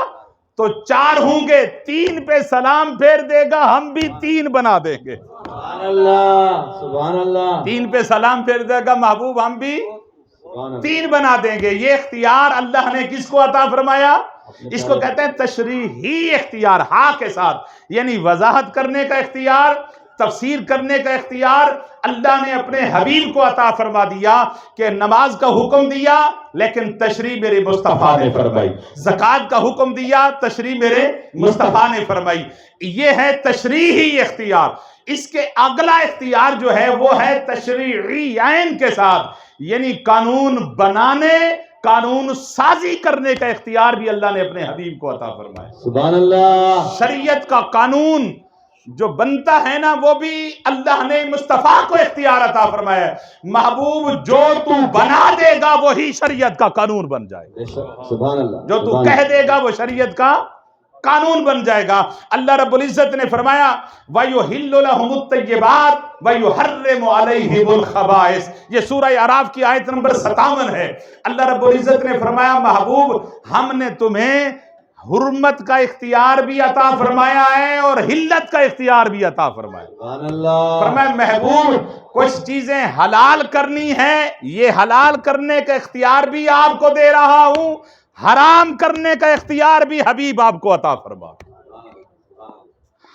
تو 4 ہوں گے، 3 پہ سلام پھیر دے گا ہم بھی 3 بنا دیں گے۔ سبحان اللہ، سبحان اللہ، 3 پہ سلام پھیر دے گا محبوب ہم بھی 3 بنا دیں گے۔ یہ اختیار اللہ نے کس کو عطا فرمایا؟ اس کو کہتے ہیں تشریحی اختیار، ہاں کے ساتھ، یعنی وضاحت کرنے کا اختیار، تفسیر کرنے کا اختیار اللہ نے اپنے حبیب کو عطا فرما دیا کہ نماز کا حکم دیا لیکن تشریح میرے مصطفیٰ نے فرمائی، زکوٰۃ کا حکم دیا تشریح میرے مصطفیٰ نے فرمائی۔ یہ ہے تشریحی اختیار۔ اس کے اگلا اختیار جو ہے وہ ہے تشریعی عین کے ساتھ، یعنی قانون بنانے، قانون سازی کرنے کا اختیار بھی اللہ نے اپنے حبیب کو عطا فرمایا۔ سبحان اللہ، شریعت کا قانون جو بنتا ہے نا وہ بھی اللہ نے مصطفیٰ کو اختیار عطا فرمایا ہے۔ محبوب جو تو بنا دے گا وہی شریعت کا قانون بن جائے گا، سبحان اللہ، جو تو کہہ دے گا وہ شریعت کا قانون بن جائے گا۔ اللہ رب العزت نے فرمایا وَيُحِلُّ لَهُمُ الطَّيِّبَاتِ وَيُحَرِّمُ عَلَيْهِمُ الْخَبَائِثَ، یہ سورہ اعراف کی آیت نمبر 57 ہے۔ اللہ رب العزت نے فرمایا محبوب ہم نے تمہیں حرمت کا اختیار بھی عطا فرمایا ہے اور حلت کا اختیار بھی عطا فرمایا۔ سبحان اللہ، فرمایا محبوب کچھ چیزیں حلال کرنی ہے، یہ حلال کرنے کا اختیار بھی آپ کو دے رہا ہوں، حرام کرنے کا اختیار بھی حبیب آپ کو عطا فرما۔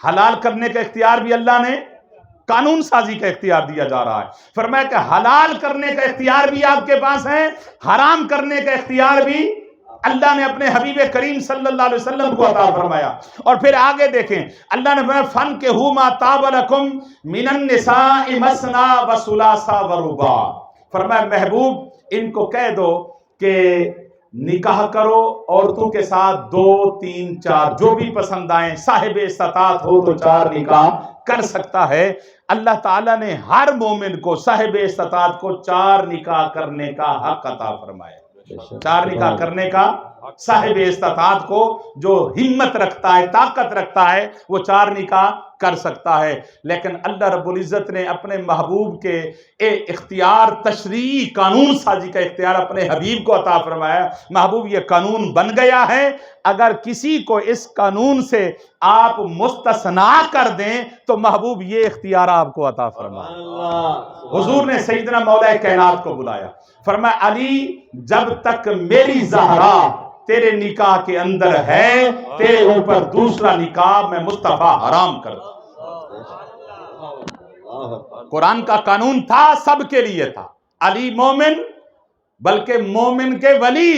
حلال کرنے کا اختیار بھی اللہ نے قانون سازی کا اختیار دیا جا رہا ہے۔ فرمایا کہ حلال کرنے کا اختیار بھی آپ کے پاس ہے، حرام کرنے کا اختیار بھی اللہ نے اپنے حبیب کریم صلی اللہ علیہ وسلم کو عطا فرمایا. اور پھر آگے دیکھیں اللہ نے فرمایا فَانْكِحُوا مَا طَابَ لَكُم مِّنَ النِّسَاءِ مَثْنَىٰ وَثُلَاثَ وَرُبَاعَ. فرمایا محبوب ان کو کہہ دو کہ نکاح کرو عورتوں کے ساتھ 2 3 4 جو بھی پسند آئیں. صاحب استطاعت ہو تو 4 نکاح کر سکتا ہے. اللہ تعالیٰ نے ہر مومن کو صاحب استطاعت کو 4 نکاح کرنے کا حق عطا فرمایا. 4 نکاح کرنے کا صاحب استطاعت کو جو ہمت رکھتا ہے طاقت رکھتا ہے وہ 4 نکاح کر سکتا ہے. لیکن اللہ رب العزت نے اپنے محبوب کے اختیار تشریعی قانون سازی کا اختیار اپنے حبیب کو عطا فرمایا. محبوب یہ قانون بن گیا ہے, اگر کسی کو اس قانون سے آپ مستثنا کر دیں تو محبوب یہ اختیار آپ کو عطا فرمایا. حضور نے سیدنا مولا کائنات کو بلایا, فرمایا علی جب تک میری زہرا تیرے نکاح کے اندر ہے تیرے اوپر دوسرا نکاح میں مصطفیٰ حرام کر دوں. قرآن کا قانون تھا, سب کے لیے تھا. علی مومن بلکہ مومن کے ولی,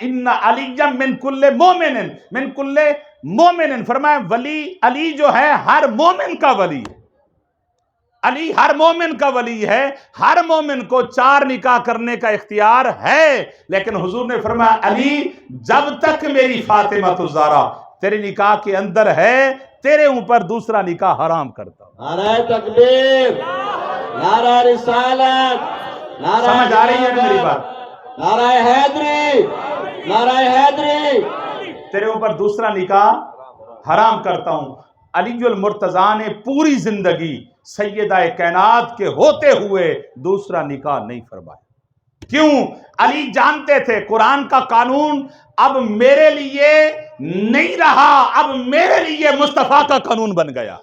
ان علی من کل مومن من کل مومن. فرمایا ولی علی جو ہے ہر مومن کا ولی ہے. علی ہر مومن کا ولی ہے. ہر مومن کو 4 نکاح کرنے کا اختیار ہے. لیکن حضور نے فرمایا علی جب تک میری فاطمہ الزہرا تیرے نکاح کے اندر ہے تیرے اوپر دوسرا نکاح حرام کرتا ہوں. نعرہ تکبیر, نعرہ رسالت, نعرہ سمجھ آ رہی ہے میری بات؟ نعرہ حیدری, نعرہ حیدری. تیرے اوپر دوسرا نکاح حرام کرتا ہوں. علی المرتضیٰ نے پوری زندگی سیدہ کائنات کے ہوتے ہوئے دوسرا نکاح نہیں فرمایا. کیوں؟ علی جانتے تھے قرآن کا قانون اب میرے لیے نہیں رہا, اب میرے لیے مصطفیٰ کا قانون بن گیا.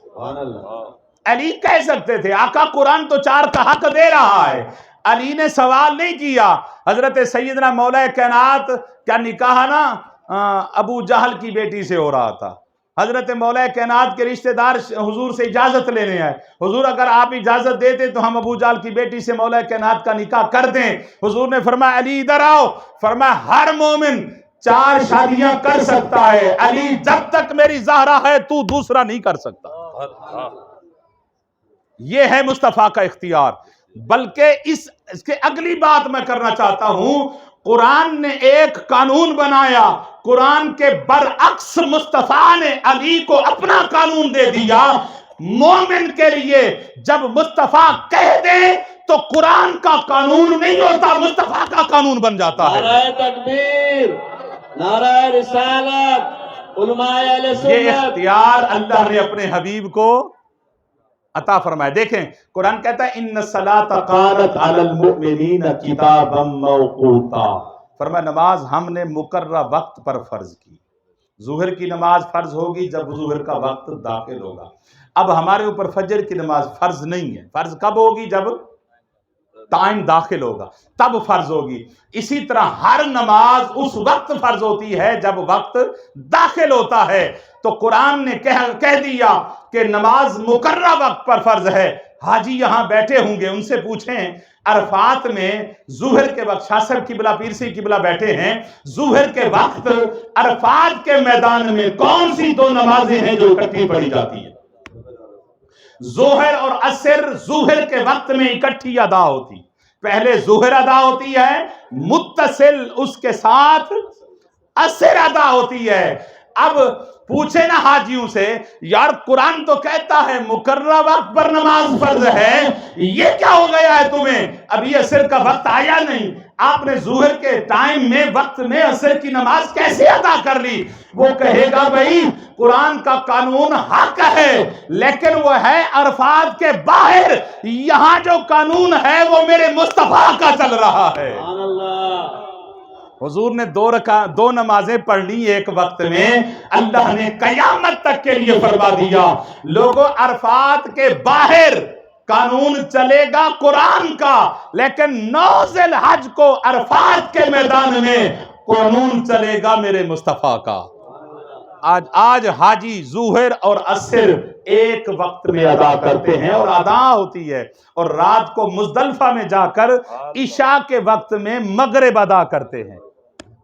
علی کہہ سکتے تھے آقا قرآن تو 4 کا حق دے رہا ہے. علی نے سوال نہیں کیا. حضرت سیدنا مولا کائنات کا نکاح نا ابو جہل کی بیٹی سے ہو رہا تھا. حضرت مولا کائنات کے رشتہ دار حضور سے اجازت لینے آئے. حضور اگر آپ اجازت دیتے تو ہم ابو جہل کی بیٹی سے مولا کائنات کا نکاح کر دیں. حضور نے فرمایا علی ادھر آؤ. فرمایا ہر مومن 4 شادیاں کر سکتا ہے, علی جب تک میری زہرا ہے تو دوسرا نہیں کر سکتا. یہ ہے مصطفیٰ کا اختیار. بلکہ اس کے اگلی بات میں کرنا چاہتا ہوں, قرآن نے ایک قانون بنایا, قرآن کے برعکس مصطفیٰ نے علی کو اپنا قانون دے دیا. مومن کے لیے جب مصطفیٰ کہہ دے تو قرآن کا قانون نہیں ہوتا, مصطفیٰ کا قانون بن جاتا ہے. نعرہ تکبیر, نعرہ رسالت, علماء اہل سنت. یہ اختیار اللہ نے اپنے حبیب کو عطا فرمایا. دیکھیں قرآن کہتا ہے ان الصلاۃ کانت علی المؤمنین کتابا موقوتا. فرمایا نماز ہم نے مقررہ وقت پر فرض کی. ظہر کی نماز فرض ہوگی جب ظہر کا وقت داخل ہوگا. اب ہمارے اوپر فجر کی نماز فرض نہیں ہے. فرض کب ہوگی؟ جب ٹائم داخل ہوگا تب فرض ہوگی. اسی طرح ہر نماز اس وقت فرض ہوتی ہے جب وقت داخل ہوتا ہے. تو قرآن نے کہہ دیا کہ نماز مقررہ وقت پر فرض ہے. حاجی یہاں بیٹھے ہوں گے, ان سے پوچھیں عرفات میں ظہر کے وقت, شاہ صاحب قبلہ پیر سے قبلہ بیٹھے ہیں, ظہر کے وقت عرفات کے میدان میں کون سی 2 نمازیں ہیں جو اکٹھی پڑھی جاتی ہیں؟ ظہر اور عصر ظہر کے وقت میں اکٹھی ادا ہوتی. پہلے ظہر ادا ہوتی ہے, متصل اس کے ساتھ عصر ادا ہوتی ہے. اب پوچھے نا حاجیوں سے یار قرآن تو کہتا ہے مقررہ وقت پر نماز فرض ہے, یہ کیا ہو گیا ہے تمہیں؟ ابھی عصر کا وقت آیا نہیں, آپ نے ظہر کے ٹائم میں وقت میں عصر کی نماز کیسے ادا کر لی؟ وہ کہے گا بھائی قرآن کا قانون حق ہے لیکن وہ ہے عرفات کے باہر, یہاں جو قانون ہے وہ میرے مصطفیٰ کا چل رہا ہے. سبحان اللہ. حضور نے 2 نمازیں پڑھ لی ایک وقت میں. اللہ نے قیامت تک کے لیے فرما دیا لوگوں عرفات کے باہر قانون چلے گا قرآن کا, لیکن 9 ذی الحج کو عرفات کے میدان میں قانون چلے گا میرے مصطفیٰ کا. آج حاجی ظہر اور عصر ایک وقت میں ادا کرتے ہیں اور ادا ہوتی ہے, اور رات کو مزدلفہ میں جا کر عشاء کے وقت میں مغرب ادا کرتے ہیں.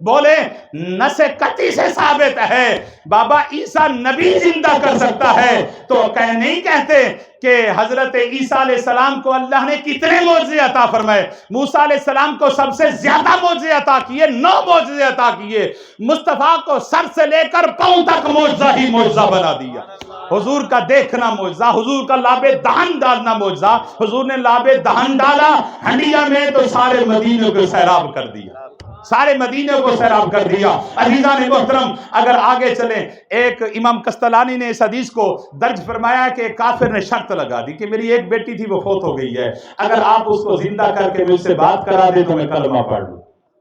بولے نس قطعی سے ثابت ہے بابا عیسیٰ نبی زندہ کر سکتا ہے، تو نہیں کہتے کہ حضرت عیسیٰ علیہ السلام کو اللہ نے کتنے معجزے عطا فرمائے؟ موسیٰ علیہ السلام کو سب سے زیادہ معجزے عطا کیے، 9 معجزے عطا کیے۔ مصطفیٰ کو سر سے لے کر پاؤں تک معجزہ ہی معجزہ بنا دیا۔ حضور کا دیکھنا معجزہ، حضور کا لاب دہن ڈالنا معجزہ، حضور نے لاب دہن ڈالا ہنڈیا میں تو سارے مدینے کو سیراب کر دیا، سارے مدینے کو سیراب کر دیا۔ عزیزان محترم، اگر آگے چلیں، ایک امام قسطلانی نے اس حدیث کو درج فرمایا کہ ایک کافر نے شرط لگا دی کہ میری ایک بیٹی تھی وہ فوت ہو گئی ہے، اگر آپ اس کو زندہ کر کے مجھ سے بات کرا دے تو میں کلمہ پڑھ لوں۔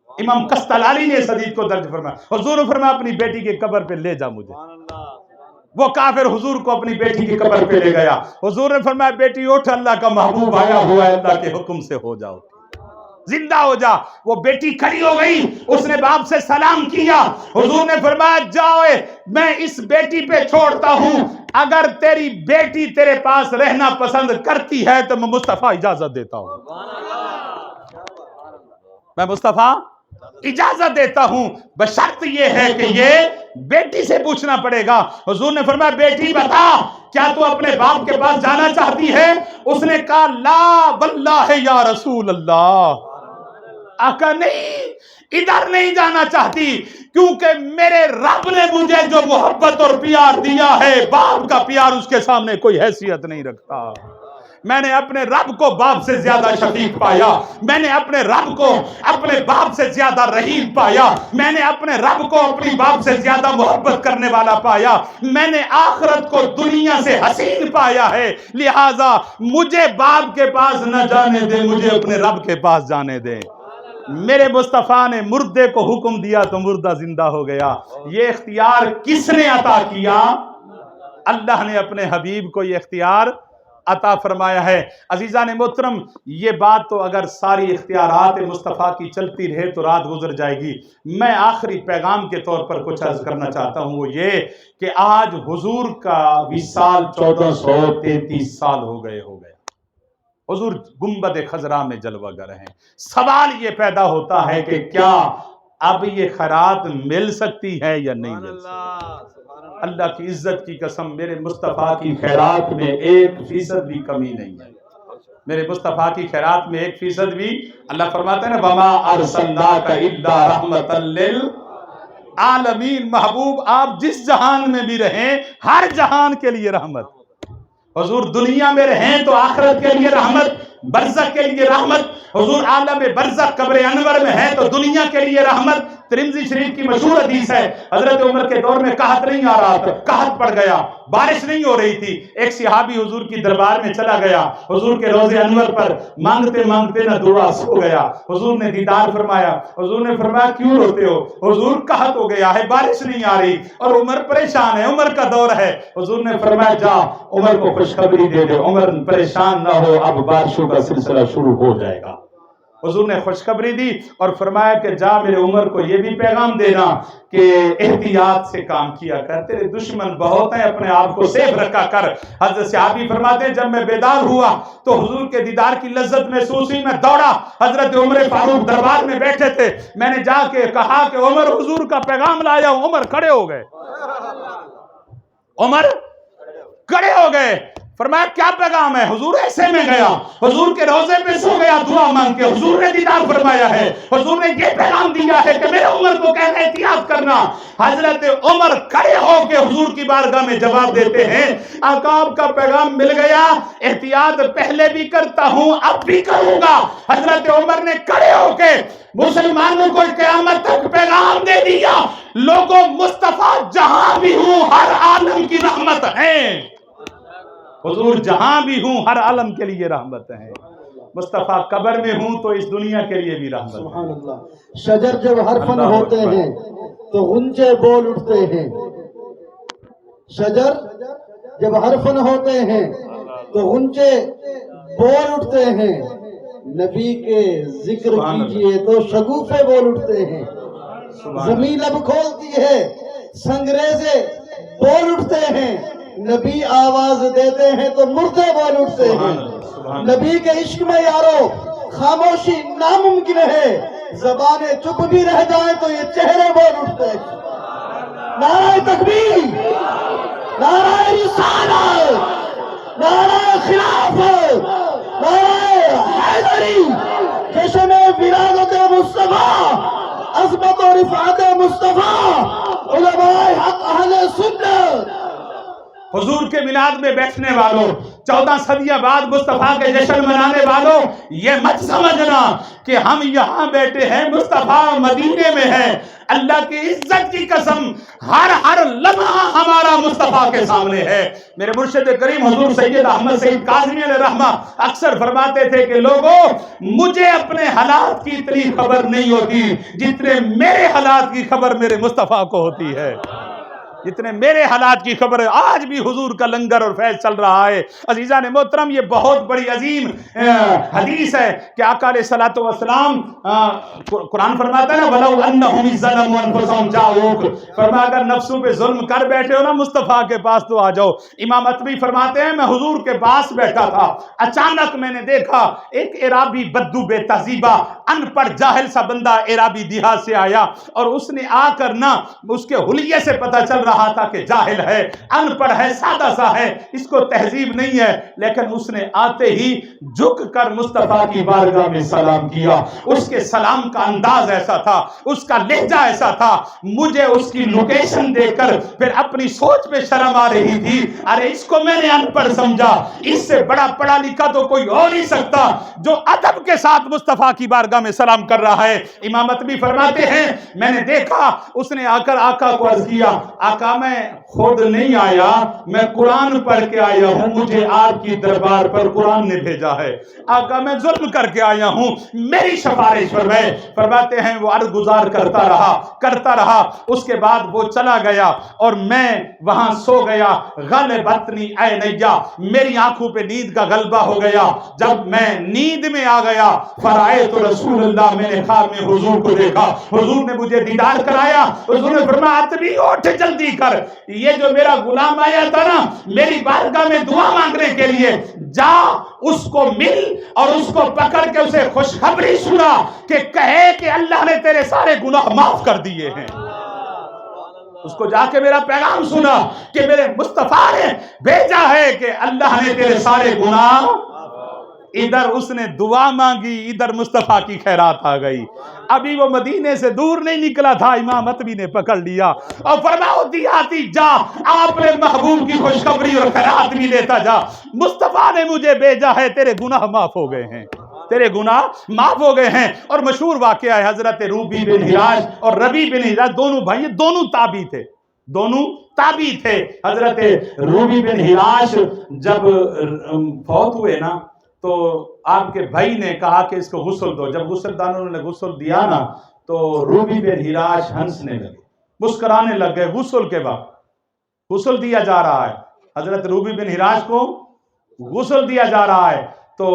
امام قسطلانی نے اس حدیث کو درج فرمایا۔ حضور نے فرمایا اپنی بیٹی کی قبر پہ لے جا مجھے۔ وہ کافر حضور کو اپنی بیٹی کی قبر پہ لے گیا۔ حضور نے فرمایا بیٹی اٹھ، اللہ کا محبوب آیا ہوا ہے، اللہ کے حکم سے ہو جاؤ، زندہ ہو جا۔ وہ بیٹی کھڑی ہو گئی، اس نے باپ سے سلام کیا۔ حضور نے فرمایا جاؤ، میں اس بیٹی پہ چھوڑتا ہوں، اگر تیری بیٹی تیرے پاس رہنا پسند کرتی ہے تو میں مصطفیٰ اجازت دیتا ہوں، میں مصطفیٰ اجازت دیتا ہوں، بشرط یہ ہے کہ یہ بیٹی سے پوچھنا پڑے گا۔ حضور نے فرمایا بیٹی بتا، کیا تو اپنے باپ کے پاس جانا چاہتی ہے؟ اس نے کہا لا واللہ یا رسول اللہ، آقا نہیں، ادھر نہیں جانا چاہتی، کیونکہ میرے رب نے مجھے جو محبت اور پیار دیا ہے، باپ کا پیار اس کے سامنے کوئی حیثیت نہیں رکھتا۔ میں نے اپنے رب کو باپ سے زیادہ شفیق پایا، میں نے اپنے رب کو اپنے باپ سے زیادہ رحیم پایا، میں نے اپنے رب کو اپنی باپ سے زیادہ محبت کرنے والا پایا، میں نے آخرت کو دنیا سے حسین پایا ہے، لہٰذا مجھے باپ کے پاس نہ جانے دے، مجھے اپنے رب کے پاس جانے دے۔ میرے مصطفیٰ نے مردے کو حکم دیا تو مردہ زندہ ہو گیا۔ یہ اختیار کس نے عطا کیا؟ اللہ نے اپنے حبیب کو یہ اختیار عطا فرمایا ہے۔ عزیزان محترم، یہ بات تو اگر ساری اختیارات مصطفیٰ کی چلتی رہے تو رات گزر جائے گی۔ میں آخری پیغام کے طور پر کچھ عرض کرنا چاہتا ہوں، وہ یہ کہ آج حضور کا وصال 1433 سال ہو گئے۔ حضور گنبد خضرا میں جلوہ گر ہیں۔ سوال یہ پیدا ہوتا ہے کہ کیا اب یہ خیرات مل سکتی ہے یا نہیں مل سکتی؟ اللہ کی عزت کی قسم، میرے مصطفیٰ کی خیرات میں 1% بھی کمی نہیں ہے۔ میرے مصطفیٰ کی خیرات میں 1% بھی، اللہ فرماتا ہے نا وَمَا أَرْسَلْنَاكَ إِلَّا رَحْمَةً لِّلْعَالَمِينَ، محبوب آپ جس جہان میں بھی رہیں، ہر جہان کے لیے رحمت۔ حضور دنیا میں رہیں تو آخرت کے لیے رحمت، برزخ کے لیے رحمت۔ حضور عالم برزخ قبر انور میں ہے تو دنیا کے لیے رحمت۔ ترمذی شریف کی مشہور حدیث ہے، حضرت عمر کے دور میں قحط نہیں آ رہا تھا، قحط پڑ گیا، بارش نہیں ہو رہی تھی، ایک صحابی حضور کی دربار میں چلا گیا، حضور کے روضے انور پر مانگتے مانگتے نہ دعا سو گیا۔ حضور نے دیدار فرمایا، حضور نے فرمایا کیوں روتے ہو؟ حضور قحط ہو گیا ہے، بارش نہیں آ رہی اور عمر پریشان ہے، عمر کا دور ہے۔ حضور نے فرمایا جا عمر کو خوشخبری دے دے، عمر پریشان نہ ہو، اب بارشوں کا سلسلہ شروع ہو جائے گا۔ حضور نے خوشخبری دی اور فرمایا کہ جا میرے عمر کو یہ بھی پیغام دینا کہ احتیاط سے کام کیا کر، تیرے دشمن بہت ہیں، اپنے آپ کو سیف رکھا کر۔ حضرت صحابی فرماتے ہیں جب میں بیدار ہوا تو حضور کے دیدار کی لذت محسوس ہوئی، میں دوڑا، حضرت عمر فاروق دربار میں بیٹھے تھے، میں نے جا کے کہا کہ عمر حضور کا پیغام لایا ہوں۔ عمر کھڑے ہو گئے، عمر کھڑے ہو گئے، فرمایا کیا پیغام ہے؟ حضور ایسے میں گیا، حضور کے روضے پہ سو گیا دعا مانگ کے، حضور نے دیدار فرمایا ہے، حضور نے یہ پیغام دیا ہے کہ میرے عمر کو کہنا احتیاط کرنا۔ حضرت عمر کھڑے ہو کے حضور کی بارگاہ میں جواب دیتے ہیں آقا آپ کا پیغام مل گیا، احتیاط پہلے بھی کرتا ہوں اب بھی کروں گا۔ حضرت عمر نے کھڑے ہو کے مسلمانوں کو قیامت تک پیغام دے دیا، لوگوں مصطفیٰ جہاں بھی ہوں ہر عالم کی رحمت ہے، حضور جہاں بھی ہوں ہر عالم کے لیے رحمت ہے۔ مصطفیٰ قبر میں ہوں تو اس دنیا کے لیے بھی رحمت ہے۔ سبحان اللہ۔ شجر جب حرفن ہوتے ہیں تو غنچے بول اٹھتے ہیں، شجر جب حرفن ہوتے ہیں تو غنچے بول اٹھتے ہیں، نبی کے ذکر کیجئے تو شگوفے بول اٹھتے ہیں، زمین لب کھولتی ہے سنگریزے بول اٹھتے ہیں، نبی آواز دیتے ہیں تو مردے بول اٹھتے ہیں۔ نبی کے عشق میں یارو خاموشی ناممکن ہے، زبانیں چپ بھی رہ جائیں تو یہ چہرے بول اٹھتے ہیں۔ نعرہ تکبیر، نعرہ رسالت، نعرہ خلافت، نعرہ حیدری، جشن ولادت مصطفیٰ، عظمت و رفعت مصطفیٰ، علماء حق اہل سنت۔ حضور کے میلاد میں بیٹھنے والوں، 14 صدیاں بعد مصطفیٰ کے جشن منانے والوں، یہ مت سمجھنا کہ ہم یہاں بیٹھے ہیں، مصطفیٰ مدینے میں ہے۔ اللہ کی عزت کی قسم، ہر لمحہ ہمارا مصطفیٰ کے سامنے ہے۔ میرے مرشد کریم حضور سید احمد سعید کاظمی علیہ رحمہ اکثر فرماتے تھے کہ لوگوں، مجھے اپنے حالات کی اتنی خبر نہیں ہوتی جتنے میرے حالات کی خبر میرے مصطفیٰ کو ہوتی ہے، جتنے میرے حالات کی خبر ہے۔ آج بھی حضور کا لنگر اور فیض چل رہا ہے۔ عزیزان محترم، یہ بہت بڑی عظیم حدیث ہے کہ آقا علیہ الصلوۃ والسلام، قرآن فرماتا ہے نا وَلَوْ أَنَّهُمْ ظَلَمُوا أَنفُسَهُمْ جَاءُوكَ، فرمایا اگر نفسوں پہ ظلم کر بیٹھے ہو نا مصطفیٰ کے پاس تو آ جاؤ۔ امام اتبی فرماتے ہیں میں حضور کے پاس بیٹھا تھا، اچانک میں نے دیکھا ایک عرابی بدو بے تہذیبہ ان پڑھ جاہل سا بندہ عرابی دیہات سے آیا، اور اس نے آ کر نا اس کے حلیے سے پتہ چل رہا تھا کہ جاہل ہے، ان پڑھ ہے، سادہ سا ہے، اس کو تہذیب نہیں ہے، لیکن اس نے آتے ہی جھک کر مصطفیٰ کی بارگاہ میں سلام کیا۔ اس کے سلام کا انداز ایسا تھا، اس کا لہجہ ایسا تھا، مجھے اس کی لوکیشن دیکھ کر پھر اپنی سوچ میں شرم آ رہی تھی، ارے اس کو میں نے ان پڑھ سمجھا، اس سے بڑا پڑھا لکھا تو کوئی ہو نہیں سکتا جو ادب کے ساتھ مصطفیٰ کی بارگاہ میں سلام کر رہا ہے۔ امام اتبی فرماتے ہیں میں نے دیکھا اس نے آ کر آقا کو عرض کیا، آقا میں خود نہیں آیا، میں قرآن پڑھ کے آیا ہوں، مجھے آپ کی دربار پر قرآن نے بھیجا ہے۔ آقا میں ظلم کر کے آیا ہوں، میری سفارش فرمائے۔ فرماتے ہیں وہ عرض گزار کرتا رہا، اس کے بعد وہ چلا گیا اور میں وہاں سو گیا۔ غلبتنی عینیا، میری آنکھوں پہ نیند کا غلبہ ہو گیا۔ جب میں نیند میں آ گیا، فرائیت رسول اللہ، میں نے خواب میں حضور کو دیکھا، حضور نے مجھے دیدار کرایا۔ حضور نے فرمایا اتبی اٹھ جلدی کر، یہ جو میرا غلام آیا تھا نا میری بارگاہ میں دعا مانگنے کے لیے، جا اس کو مل اور اس کو پکڑ کے اسے خوشخبری سنا کہ کہے کہ اللہ نے تیرے سارے گناہ معاف کر دیے ہیں۔ اس کو جا کے میرا پیغام سنا کہ میرے مصطفیٰ نے بھیجا ہے کہ اللہ نے تیرے سارے گناہ، ادھر اس نے دعا مانگی، ادھر مصطفیٰ کی خیرات آ گئی۔ ابھی وہ مدینے سے دور نہیں نکلا تھا، امام اتبی نے پکڑ لیا اور فرمایا دیہاتی جا، آپ نے محبوب کی خوشخبری اور خیرات بھی لیتا جا، مصطفیٰ نے مجھے بھیجا ہے، تیرے گناہ معاف ہو گئے ہیں، تیرے گناہ معاف ہو گئے ہیں۔ اور مشہور واقعہ ہے حضرت روبی بن ہراش اور ربی بن ہراش، دونوں بھائی، دونوں تابعی تھے۔ حضرت روبی بن ہراش جب فوت ہوئے نا تو آپ کے بھائی نے کہا کہ اس کو غسل دو۔ جب غسل دانوں نے غسل دیا نا تو روبی بن ہراش ہنسنے لگے، مسکرانے لگ گئے۔ غسل کے بعد غسل دیا جا رہا ہے، حضرت روبی بن ہراش کو غسل دیا جا رہا ہے تو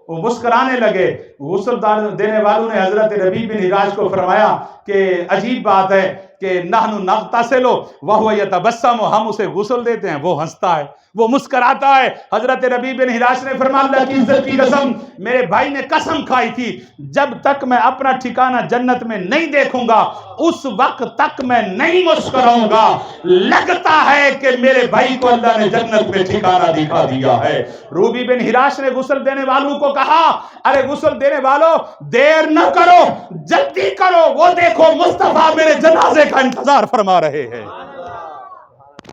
وہ مسکرانے لگے۔ غسل دینے والوں نے حضرت ربی بن ہراش کو فرمایا کہ عجیب بات ہے کہ نحن نغتسل وہو یتبسم، ہم اسے غسل دیتے ہیں وہ ہنستا ہے، وہ مسکراتا ہے۔ حضرت ربی بن ہراش نے فرمایا اللہ کی عزت کی قسم، میرے بھائی نے قسم کھائی تھی جب تک میں اپنا ٹھکانہ جنت میں نہیں دیکھوں گا اس وقت تک میں نہیں مسکراؤں گا۔ لگتا ہے کہ میرے بھائی کو اللہ نے جنت میں ٹھکانہ دکھا دیا ہے۔ روبی بن ہراش نے غسل دینے والوں کو کہا ارے غسل دینے والوں دیر نہ کرو، جلدی کرو، وہ دیکھو مصطفیٰ میرے جنازے کا انتظار فرما رہے ہیں،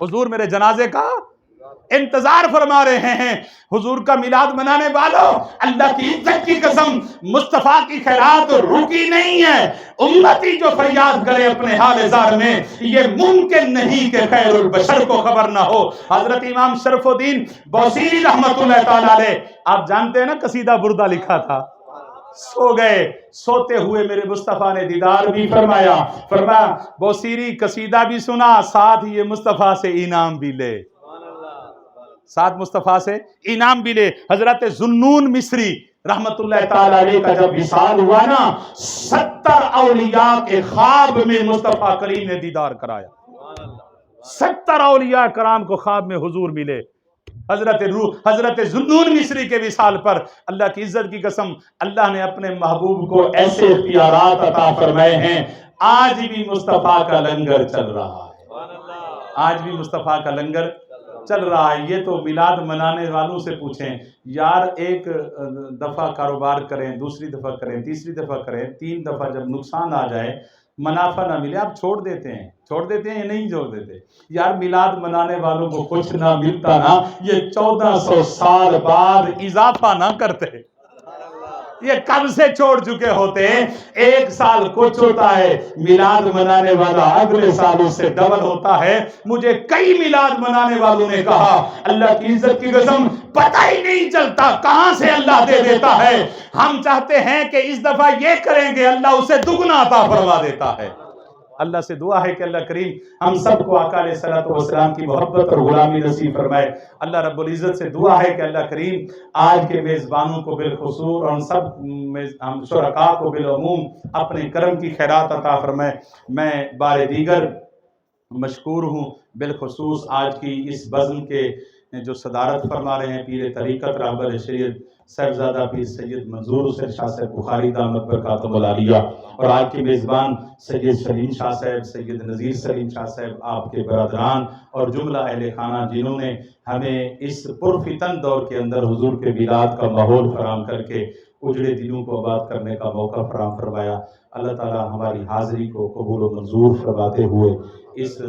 حضور میرے جنازے کا انتظار فرما رہے ہیں۔ حضور کا میلاد منانے والوں، اللہ کی عزت کی قسم مصطفیٰ کی خیرات رکی نہیں ہے۔ امتی جو فریاد کرے اپنے حال زار میں، یہ ممکن نہیں کہ خیر البشر کو خبر نہ ہو۔ حضرت امام شرف الدین بوصیری رحمت اللہ تعالیٰ علیہ، آپ جانتے ہیں نا قصیدہ بردہ لکھا تھا، سو گئے، سوتے ہوئے میرے مصطفیٰ نے دیدار بھی فرمایا۔ فرمایا بوصیری قصیدہ بھی سنا، ساتھ یہ مصطفیٰ سے انعام بھی لے، ساتھ مصطفیٰ سے انعام بھی لے۔ حضرت ذوالنون مصری رحمت اللہ تعالیٰ علیہ کا جب وصال ہوا نا، 70 اولیاء کے خواب میں مصطفیٰ کریم نے دیدار کرایا، 70 اولیاء کرام کو خواب میں حضور ملے۔ حضرت ذوالنون مصری کے وصال پر اللہ کی عزت کی قسم اللہ نے اپنے محبوب کو ایسے اختیارات عطا فرمائے ہیں، آج بھی مصطفیٰ کا لنگر چل رہا ہے، آج بھی مصطفیٰ کا لنگر چل رہا ہے۔ یہ تو میلاد منانے والوں سے پوچھیں یار، ایک دفعہ کاروبار کریں، دوسری دفعہ کریں، تیسری دفعہ کریں، 3 دفعہ جب نقصان آ جائے، منافع نہ ملے، آپ چھوڑ دیتے ہیں یا نہیں چھوڑ دیتے؟ یار میلاد منانے والوں کو کچھ نہ ملتا نا، یہ 1400 سال بعد اضافہ نہ کرتے، یہ کب سے چھوڑ چکے ہوتے ہیں۔ 1 سال کچھ ہوتا ہے، میلاد منانے والا اگلے سال اس سے ڈبل ہوتا ہے۔ مجھے کئی میلاد منانے والوں نے کہا اللہ کی عزت کی قسم پتہ ہی نہیں چلتا کہاں سے اللہ دے دیتا ہے، ہم چاہتے ہیں کہ اس دفعہ یہ کریں گے، اللہ اسے دگنا عطا فرما دیتا ہے۔ اللہ سے دعا ہے کہ اللہ کریم ہم سب کو آقا علیہ الصلوۃ والسلام کی محبت اور غلامی نصیب فرمائے۔ اللہ رب العزت سے دعا ہے کہ اللہ کریم آج کے میزبانوں کو بالخصوص اور ہم سب ہم شرکاء کو بالعموم اپنے کرم کی خیرات عطا فرمائے۔ میں بار دیگر مشکور ہوں، بالخصوص آج کی اس بزم کے جو صدارت فرما رہے ہیں پیر طریقت رہبر شریعت صاحبزادہ پیر سید منظور حسین شاہ صاحب بخاری دامت برکاتہم العالیہ، اور آج کے میزبان سید سلیم شاہ صاحب، سید نذیر سلیم شاہ صاحب، آپ کے برادران اور جملہ اہل خانہ جنہوں نے ہمیں اس پرفتن دور کے اندر حضور کے میلاد کا ماحول فراہم کر کے اجڑے دلوں کو آباد کرنے کا موقع فراہم فرمایا۔ اللہ تعالی ہماری حاضری کو قبول و منظور فرماتے ہوئے اس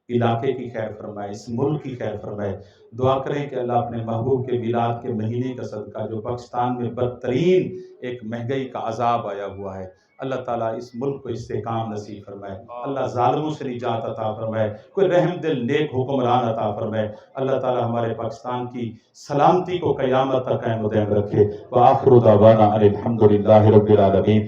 علاقے کی خیر فرمائے، اس ملک کی خیر فرمائے۔ دعا کریں کہ اللہ اپنے محبوب کے میلاد کے مہینے کا صدقہ جو پاکستان میں بدترین ایک مہنگائی کا عذاب آیا ہوا ہے، اللہ تعالیٰ اس ملک کو استحکام نصیب فرمائے، اللہ ظالموں سے نجات عطا فرمائے، کوئی رحم دل نیک حکمران عطا فرمائے، اللہ تعالیٰ ہمارے پاکستان کی سلامتی کو قیامت تک قائم و دائم رکھے۔ وآخر دعوانا ان الحمد للہ رب العالمین۔